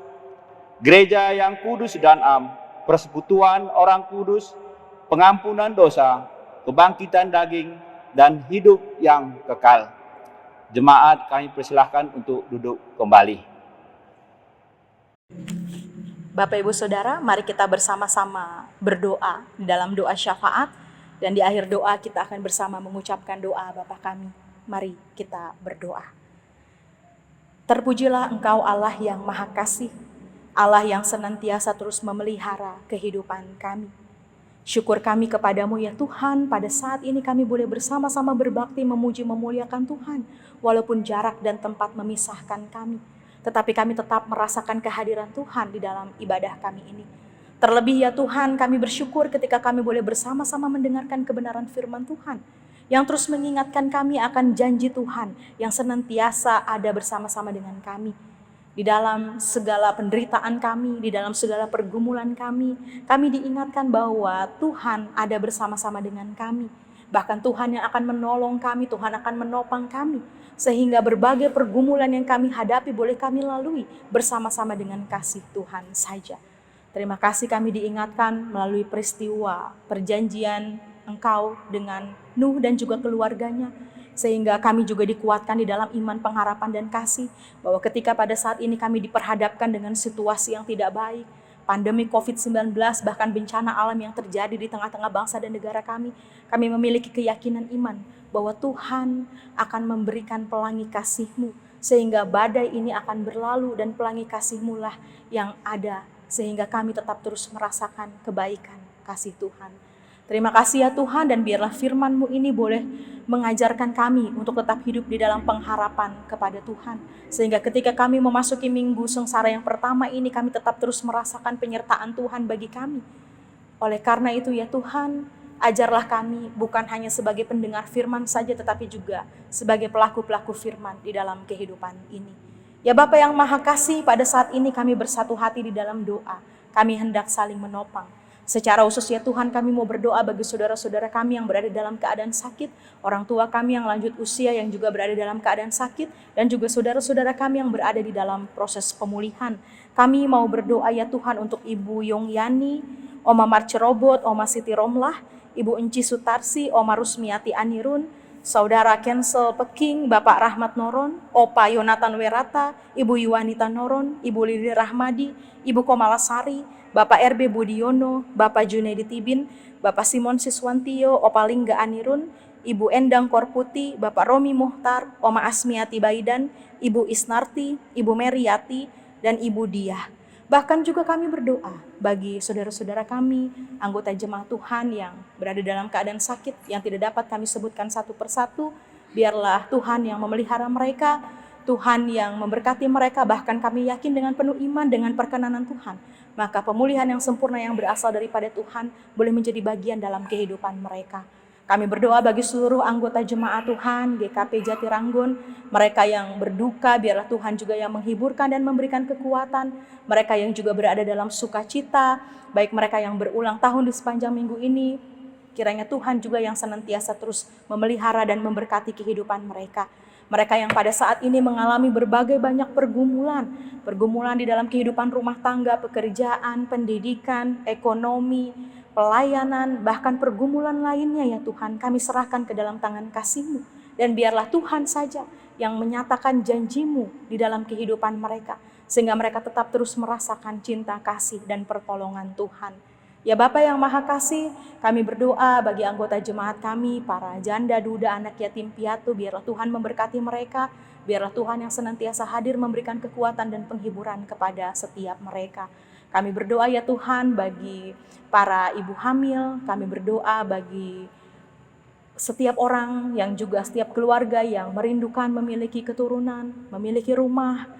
gereja yang kudus dan am, persekutuan orang kudus, pengampunan dosa, kebangkitan daging, dan hidup yang kekal. Jemaat kami persilahkan untuk duduk kembali. Bapak Ibu Saudara, mari kita bersama-sama berdoa dalam doa syafaat, dan di akhir doa kita akan bersama mengucapkan doa Bapa kami. Mari kita berdoa. Terpujilah Engkau Allah yang Maha Kasih, Allah yang senantiasa terus memelihara kehidupan kami. Syukur kami kepadamu ya Tuhan, pada saat ini kami boleh bersama-sama berbakti memuji memuliakan Tuhan. Walaupun jarak dan tempat memisahkan kami, tetapi kami tetap merasakan kehadiran Tuhan di dalam ibadah kami ini. Terlebih ya Tuhan, kami bersyukur ketika kami boleh bersama-sama mendengarkan kebenaran firman Tuhan, yang terus mengingatkan kami akan janji Tuhan yang senantiasa ada bersama-sama dengan kami. Di dalam segala penderitaan kami, di dalam segala pergumulan kami diingatkan bahwa Tuhan ada bersama-sama dengan kami. Bahkan Tuhan yang akan menolong kami, Tuhan akan menopang kami. Sehingga berbagai pergumulan yang kami hadapi boleh kami lalui bersama-sama dengan kasih Tuhan saja. Terima kasih kami diingatkan melalui peristiwa perjanjian Engkau dengan Nuh dan juga keluarganya. Sehingga kami juga dikuatkan di dalam iman, pengharapan, dan kasih. Bahwa ketika pada saat ini kami diperhadapkan dengan situasi yang tidak baik, pandemi COVID-19, bahkan bencana alam yang terjadi di tengah-tengah bangsa dan negara kami memiliki keyakinan iman bahwa Tuhan akan memberikan pelangi kasih-Mu, sehingga badai ini akan berlalu dan pelangi kasih-Mu lah yang ada, sehingga kami tetap terus merasakan kebaikan kasih Tuhan. Terima kasih ya Tuhan, dan biarlah firman-Mu ini boleh mengajarkan kami untuk tetap hidup di dalam pengharapan kepada Tuhan. Sehingga ketika kami memasuki minggu sengsara yang pertama ini, kami tetap terus merasakan penyertaan Tuhan bagi kami. Oleh karena itu ya Tuhan, ajarlah kami bukan hanya sebagai pendengar firman saja, tetapi juga sebagai pelaku-pelaku firman di dalam kehidupan ini. Ya Bapa yang Maha Kasih, pada saat ini kami bersatu hati di dalam doa. Kami hendak saling menopang. Secara khusus ya Tuhan, kami mau berdoa bagi saudara-saudara kami yang berada dalam keadaan sakit, orang tua kami yang lanjut usia yang juga berada dalam keadaan sakit, dan juga saudara-saudara kami yang berada di dalam proses pemulihan. Kami mau berdoa ya Tuhan untuk Ibu Yong Yani, Oma Marci Robot, Oma Siti Romlah, Ibu Enci Sutarsi, Oma Rusmiati Anirun, Saudara Kensel Peking, Bapak Rahmat Noron, Opa Yonatan Werata, Ibu Yuwanita Noron, Ibu Lili Rahmadi, Ibu Komalasari, Bapak RB Budiono, Bapak Junedi Tibin, Bapak Simon Siswantio, Opa Lingga Anirun, Ibu Endang Korputi, Bapak Romi Muhtar, Oma Asmiati Baidan, Ibu Isnarti, Ibu Meriati, dan Ibu Diah. Bahkan juga kami berdoa bagi saudara-saudara kami, anggota jemaat Tuhan yang berada dalam keadaan sakit, yang tidak dapat kami sebutkan satu persatu. Biarlah Tuhan yang memelihara mereka, Tuhan yang memberkati mereka, bahkan kami yakin dengan penuh iman dengan perkenanan Tuhan. Maka pemulihan yang sempurna yang berasal daripada Tuhan boleh menjadi bagian dalam kehidupan mereka. Kami berdoa bagi seluruh anggota jemaat Tuhan, GKP Jatiranggon, mereka yang berduka, biarlah Tuhan juga yang menghiburkan dan memberikan kekuatan. Mereka yang juga berada dalam sukacita, baik mereka yang berulang tahun di sepanjang minggu ini, kiranya Tuhan juga yang senantiasa terus memelihara dan memberkati kehidupan mereka. Mereka yang pada saat ini mengalami berbagai banyak pergumulan di dalam kehidupan rumah tangga, pekerjaan, pendidikan, ekonomi, pelayanan, bahkan pergumulan lainnya ya Tuhan, kami serahkan ke dalam tangan kasih-Mu. Dan biarlah Tuhan saja yang menyatakan janji-Mu di dalam kehidupan mereka, sehingga mereka tetap terus merasakan cinta, kasih, dan pertolongan Tuhan. Ya Bapa yang Maha Kasih, kami berdoa bagi anggota jemaat kami, para janda, duda, anak yatim piatu, biarlah Tuhan memberkati mereka, biarlah Tuhan yang senantiasa hadir memberikan kekuatan dan penghiburan kepada setiap mereka. Kami berdoa ya Tuhan bagi para ibu hamil, kami berdoa bagi setiap orang yang juga setiap keluarga yang merindukan memiliki keturunan, memiliki rumah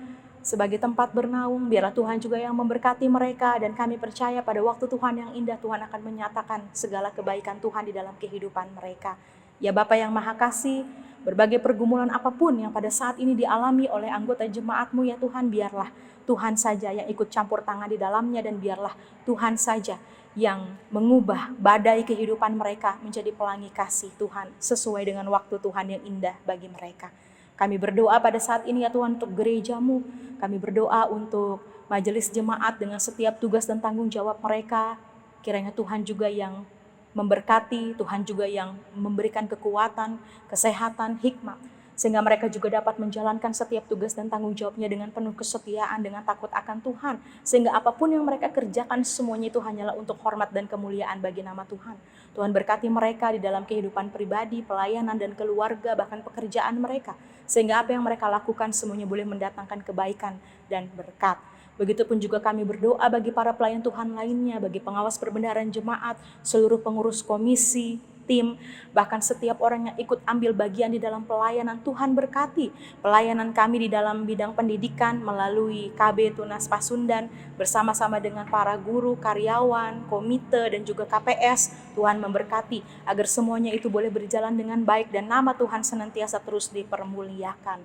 sebagai tempat bernaung. Biarlah Tuhan juga yang memberkati mereka, dan kami percaya pada waktu Tuhan yang indah, Tuhan akan menyatakan segala kebaikan Tuhan di dalam kehidupan mereka. Ya Bapa yang Maha Kasih, berbagai pergumulan apapun yang pada saat ini dialami oleh anggota jemaat-Mu ya Tuhan, biarlah Tuhan saja yang ikut campur tangan di dalamnya, dan biarlah Tuhan saja yang mengubah badai kehidupan mereka menjadi pelangi kasih Tuhan sesuai dengan waktu Tuhan yang indah bagi mereka. Kami berdoa pada saat ini ya Tuhan untuk gereja-Mu. Kami berdoa untuk majelis jemaat dengan setiap tugas dan tanggung jawab mereka. Kiranya Tuhan juga yang memberkati, Tuhan juga yang memberikan kekuatan, kesehatan, hikmat, sehingga mereka juga dapat menjalankan setiap tugas dan tanggung jawabnya dengan penuh kesetiaan, dengan takut akan Tuhan. Sehingga apapun yang mereka kerjakan, semuanya itu hanyalah untuk hormat dan kemuliaan bagi nama Tuhan. Tuhan berkati mereka di dalam kehidupan pribadi, pelayanan, dan keluarga, bahkan pekerjaan mereka. Sehingga apa yang mereka lakukan semuanya boleh mendatangkan kebaikan dan berkat. Begitupun juga kami berdoa bagi para pelayan Tuhan lainnya, bagi pengawas perbendaharaan jemaat, seluruh pengurus komisi, tim, bahkan setiap orang yang ikut ambil bagian di dalam pelayanan. Tuhan berkati pelayanan kami di dalam bidang pendidikan melalui KB Tunas Pasundan bersama-sama dengan para guru, karyawan, komite, dan juga KPS. Tuhan memberkati agar semuanya itu boleh berjalan dengan baik dan nama Tuhan senantiasa terus dipermuliakan.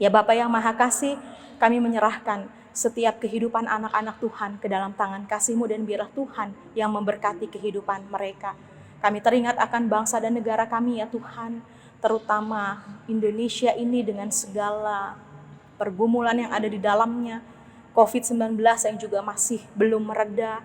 Ya Bapa yang Maha Kasih, kami menyerahkan setiap kehidupan anak-anak Tuhan ke dalam tangan kasih-Mu, dan biarlah Tuhan yang memberkati kehidupan mereka. Kami teringat akan bangsa dan negara kami ya Tuhan, terutama Indonesia ini dengan segala pergumulan yang ada di dalamnya, COVID-19 yang juga masih belum mereda,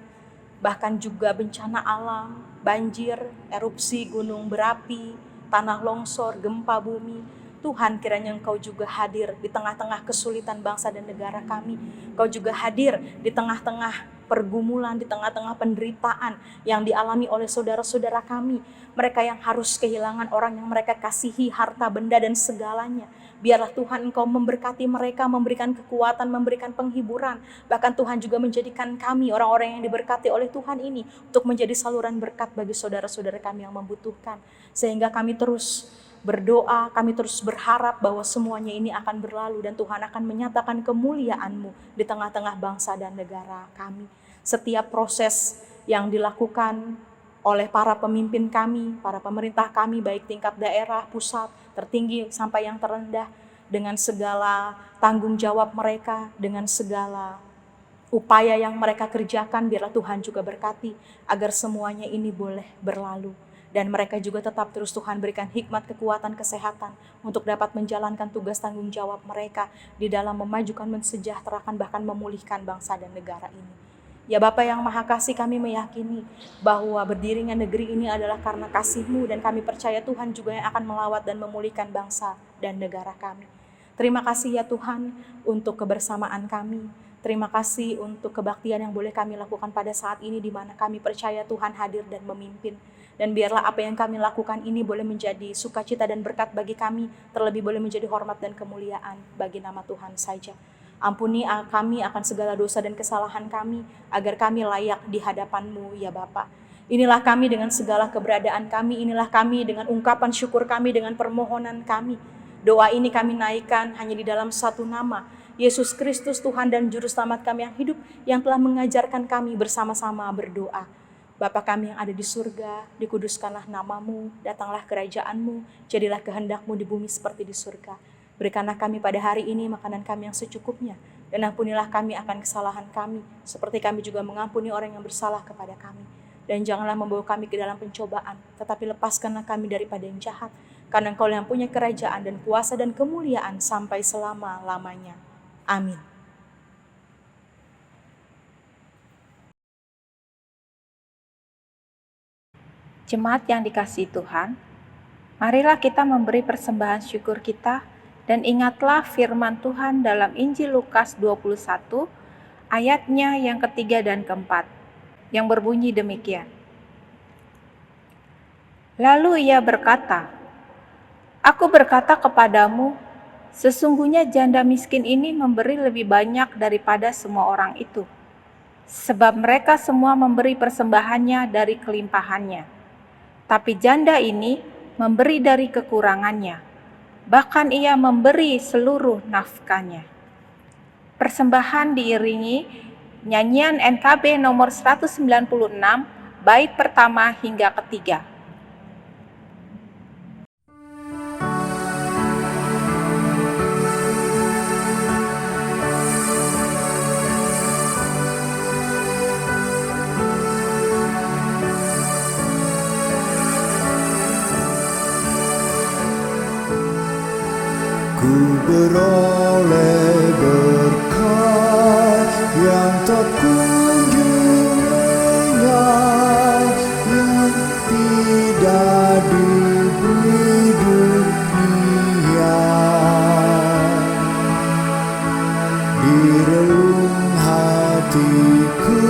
bahkan juga bencana alam, banjir, erupsi gunung berapi, tanah longsor, gempa bumi. Tuhan, kiranya Engkau juga hadir di tengah-tengah kesulitan bangsa dan negara kami. Engkau juga hadir di tengah-tengah pergumulan, di tengah-tengah penderitaan yang dialami oleh saudara-saudara kami. Mereka yang harus kehilangan orang yang mereka kasihi, harta, benda, dan segalanya. Biarlah Tuhan Engkau memberkati mereka, memberikan kekuatan, memberikan penghiburan. Bahkan Tuhan juga menjadikan kami, orang-orang yang diberkati oleh Tuhan ini, untuk menjadi saluran berkat bagi saudara-saudara kami yang membutuhkan. Sehingga kami terus berdoa, kami terus berharap bahwa semuanya ini akan berlalu dan Tuhan akan menyatakan kemuliaan-Mu di tengah-tengah bangsa dan negara kami. Setiap proses yang dilakukan oleh para pemimpin kami, para pemerintah kami, baik tingkat daerah, pusat, tertinggi sampai yang terendah, dengan segala tanggung jawab mereka, dengan segala upaya yang mereka kerjakan, biarlah Tuhan juga berkati agar semuanya ini boleh berlalu. Dan mereka juga tetap terus Tuhan berikan hikmat, kekuatan, kesehatan untuk dapat menjalankan tugas tanggung jawab mereka di dalam memajukan, mensejahterakan, bahkan memulihkan bangsa dan negara ini. Ya Bapa yang Maha Kasih, kami meyakini bahwa berdirinya negeri ini adalah karena kasih-Mu, dan kami percaya Tuhan juga yang akan melawat dan memulihkan bangsa dan negara kami. Terima kasih ya Tuhan untuk kebersamaan kami. Terima kasih untuk kebaktian yang boleh kami lakukan pada saat ini, di mana kami percaya Tuhan hadir dan memimpin. Dan biarlah apa yang kami lakukan ini boleh menjadi sukacita dan berkat bagi kami, terlebih boleh menjadi hormat dan kemuliaan bagi nama Tuhan saja. Ampuni kami akan segala dosa dan kesalahan kami, agar kami layak di hadapan-Mu ya Bapa. Inilah kami dengan segala keberadaan kami, inilah kami dengan ungkapan syukur kami, dengan permohonan kami. Doa ini kami naikkan hanya di dalam satu nama, Yesus Kristus Tuhan dan Juru Selamat kami yang hidup, yang telah mengajarkan kami bersama-sama berdoa. Bapa kami yang ada di surga, dikuduskanlah nama-Mu, datanglah kerajaan-Mu, jadilah kehendak-Mu di bumi seperti di surga. Berikanlah kami pada hari ini makanan kami yang secukupnya, dan ampunilah kami akan kesalahan kami, seperti kami juga mengampuni orang yang bersalah kepada kami. Dan janganlah membawa kami ke dalam pencobaan, tetapi lepaskanlah kami daripada yang jahat, karena Engkau yang punya kerajaan dan kuasa dan kemuliaan sampai selama-lamanya. Amin. Jemaat yang dikasihi Tuhan, marilah kita memberi persembahan syukur kita dan ingatlah firman Tuhan dalam Injil Lukas 21 ayatnya yang ketiga dan keempat yang berbunyi demikian. Lalu ia berkata, "Aku berkata kepadamu, sesungguhnya janda miskin ini memberi lebih banyak daripada semua orang itu, sebab mereka semua memberi persembahannya dari kelimpahannya. Tapi janda ini memberi dari kekurangannya, bahkan ia memberi seluruh nafkahnya." Persembahan diiringi nyanyian NKB nomor 196, bait pertama hingga ketiga. Ku beroleh berkat yang tak kunjung lenyap, yang tidak diberi dunia. Di relung hatiku,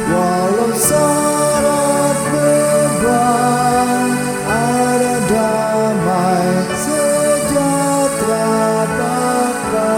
walau syarat beban, ada damai sejahtera Bapa.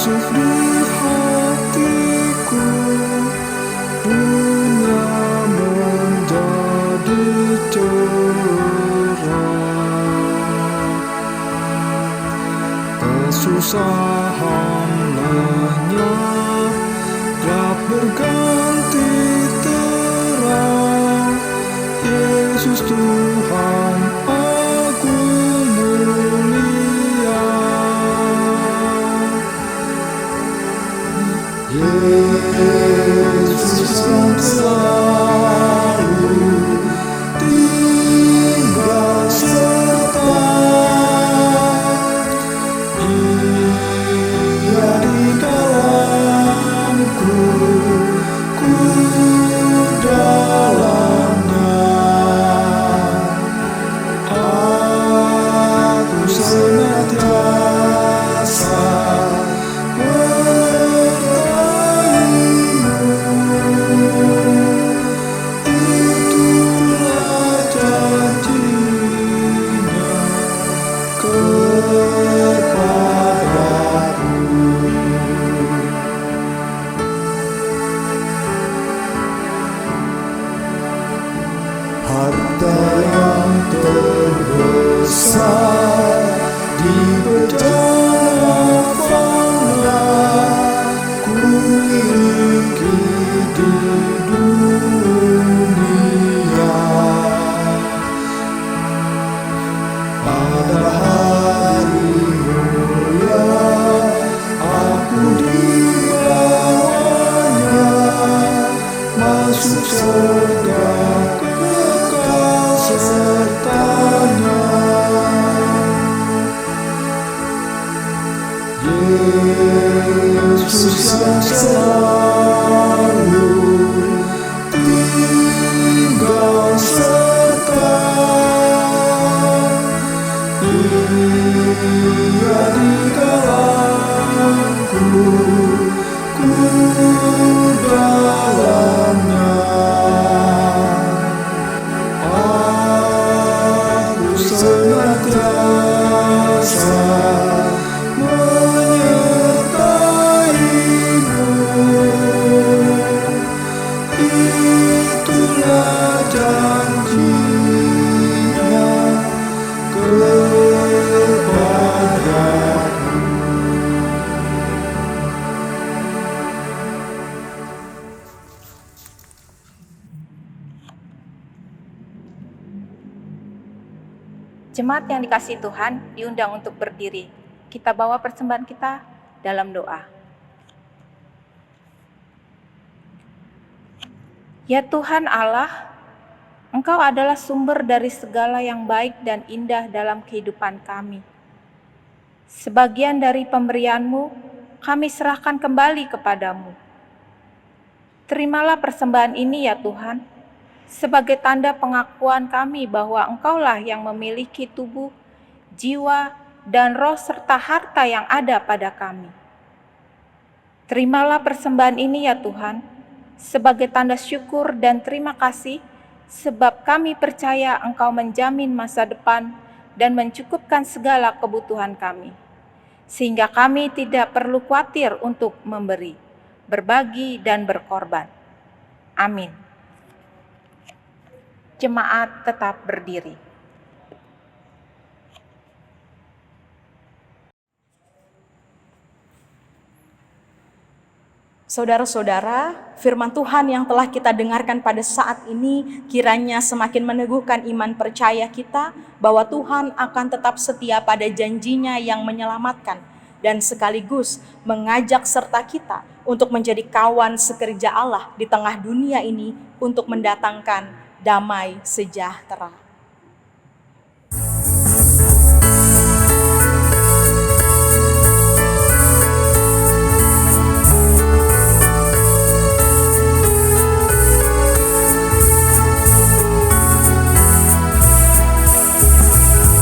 masuk di hatiku, dunia menjadi cerah. Kesusahan lenyap, gelap berganti terang. Yesus Tuhan aku mulia. Yesus yang selalu tinggal serta, Dia di dalamku, ku dalamnya. Aku senantiasa itulah janjinya kepadaku. Harta yang terbesar di berjalan fana, ku miliki di dunia. Pada hari mulia aku dibawanya, masuk surga kekal sertanya. Yesus yang selalu tinggal serta, Dia di dalamku, ku dalamnya. Aku senantiasa menyertai-Mu, itulah janjinya kepadaku. Jemaat yang dikasihi Tuhan diundang untuk berdiri. Kita bawa persembahan kita dalam doa. Ya Tuhan Allah, Engkau adalah sumber dari segala yang baik dan indah dalam kehidupan kami. Sebagian dari pemberian-Mu, kami serahkan kembali kepadamu. Terimalah persembahan ini ya Tuhan, sebagai tanda pengakuan kami bahwa Engkaulah yang memiliki tubuh, jiwa, dan roh serta harta yang ada pada kami. Terimalah persembahan ini ya Tuhan, sebagai tanda syukur dan terima kasih, sebab kami percaya Engkau menjamin masa depan dan mencukupkan segala kebutuhan kami, sehingga kami tidak perlu khawatir untuk memberi, berbagi, dan berkorban. Amin. Jemaat tetap berdiri. Saudara-saudara, firman Tuhan yang telah kita dengarkan pada saat ini kiranya semakin meneguhkan iman percaya kita bahwa Tuhan akan tetap setia pada janjinya yang menyelamatkan dan sekaligus mengajak serta kita untuk menjadi kawan sekerja Allah di tengah dunia ini untuk mendatangkan damai sejahtera.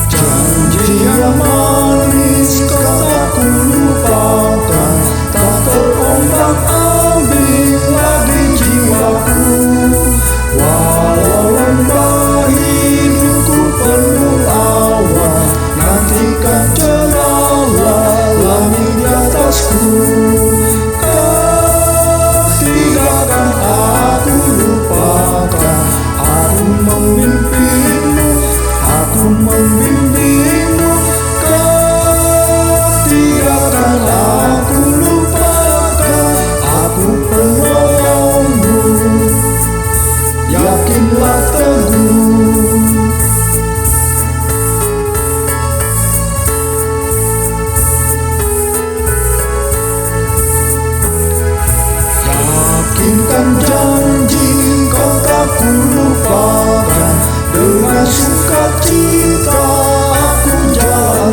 Janji yang manis kau tak kulupakan, tak terombang-ambing lagi jiwaku. Walau lembah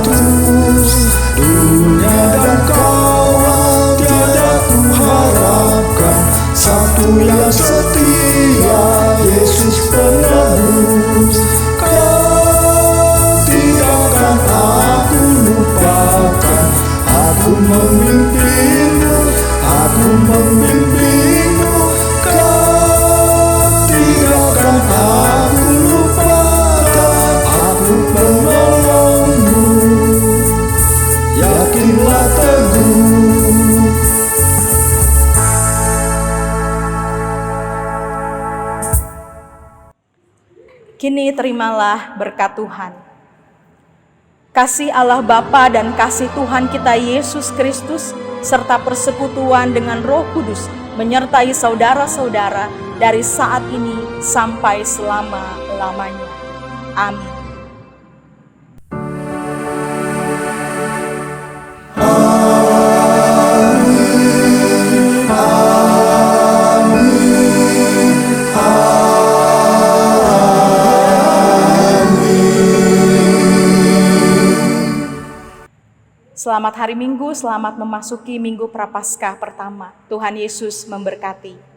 terus. Dunia dan kawan tiada ku harapkan, satu yang setia, Yesus penebus. Kau tidakkan aku lupakan, aku memimpinmu, aku membimbingmu. Kau tidakkan aku lupakan, aku penolongmu. Yakinlah teguh. Kini terimalah berkat Tuhan. Kasih Allah Bapa dan kasih Tuhan kita Yesus Kristus serta persekutuan dengan Roh Kudus menyertai saudara-saudara dari saat ini sampai selama-lamanya. Amin. Selamat hari Minggu, selamat memasuki Minggu Prapaskah pertama. Tuhan Yesus memberkati.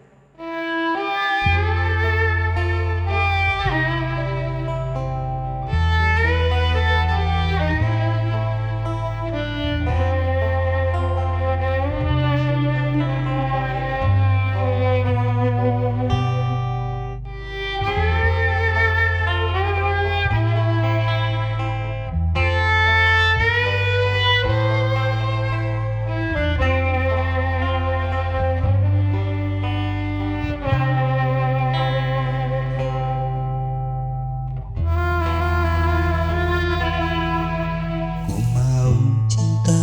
Ku mau cinta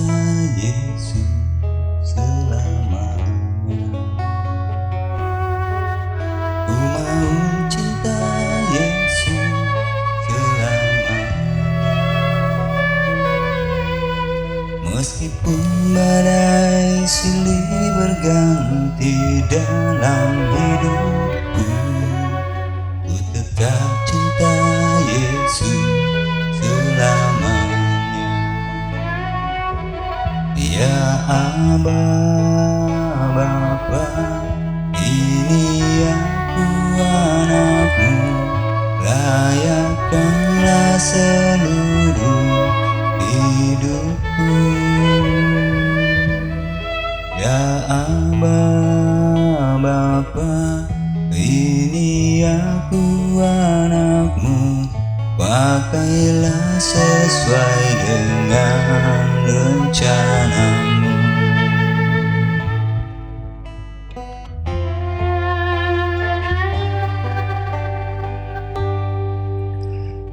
Yesus selamanya. Ku mau cinta Yesus selamanya. Meskipun badai silih berganti dalam hidupku, ku tetap cinta Yesus selamanya. Ya Aba, Bapa, ini aku anakmu, layakkanlah seluruh hidupku. Ya Aba, Bapa, ini aku anakmu, pakailah sesuai dengan rencanamu.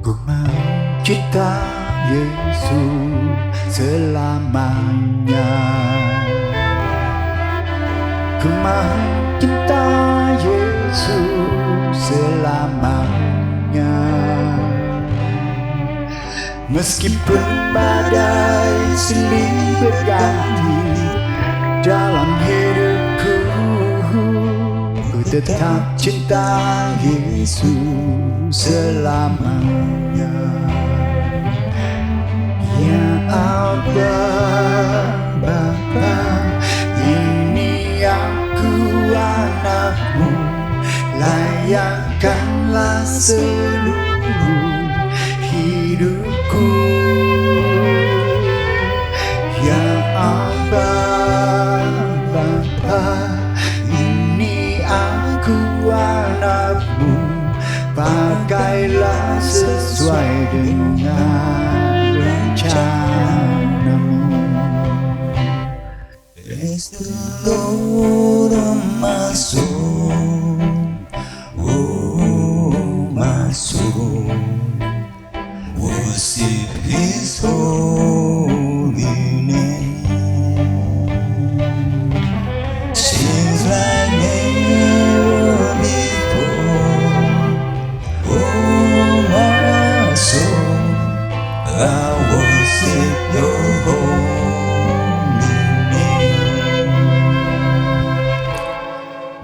Ku mau cinta Yesus selamanya. Ku mau cinta Yesus selamanya. Meskipun badai silih berganti dalam hidupku, ku tetap cinta Yesus selamanya. Ya Aba, Bapa, ini aku anakmu, layakkanlah seluruh hidupku. Ya Aba, Bapa, ini aku anakmu, pakailah sesuai dengan rencanamu. Bless the Lord, oh my soul, oh my soul. Worship His holy name. Sings like never before. Oh my soul, I worship Your holy name.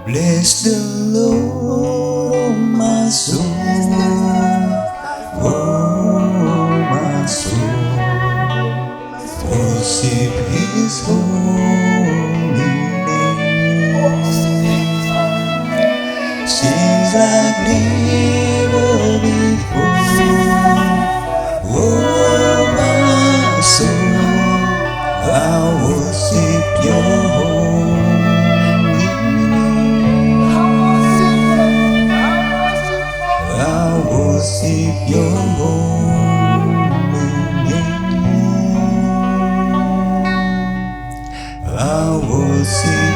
Bless the Lord, my soul. Oh, my soul, worship His holy name. Seems like never before. Oh, my soul, I worship Your holy name. I worship Your holy name. I worship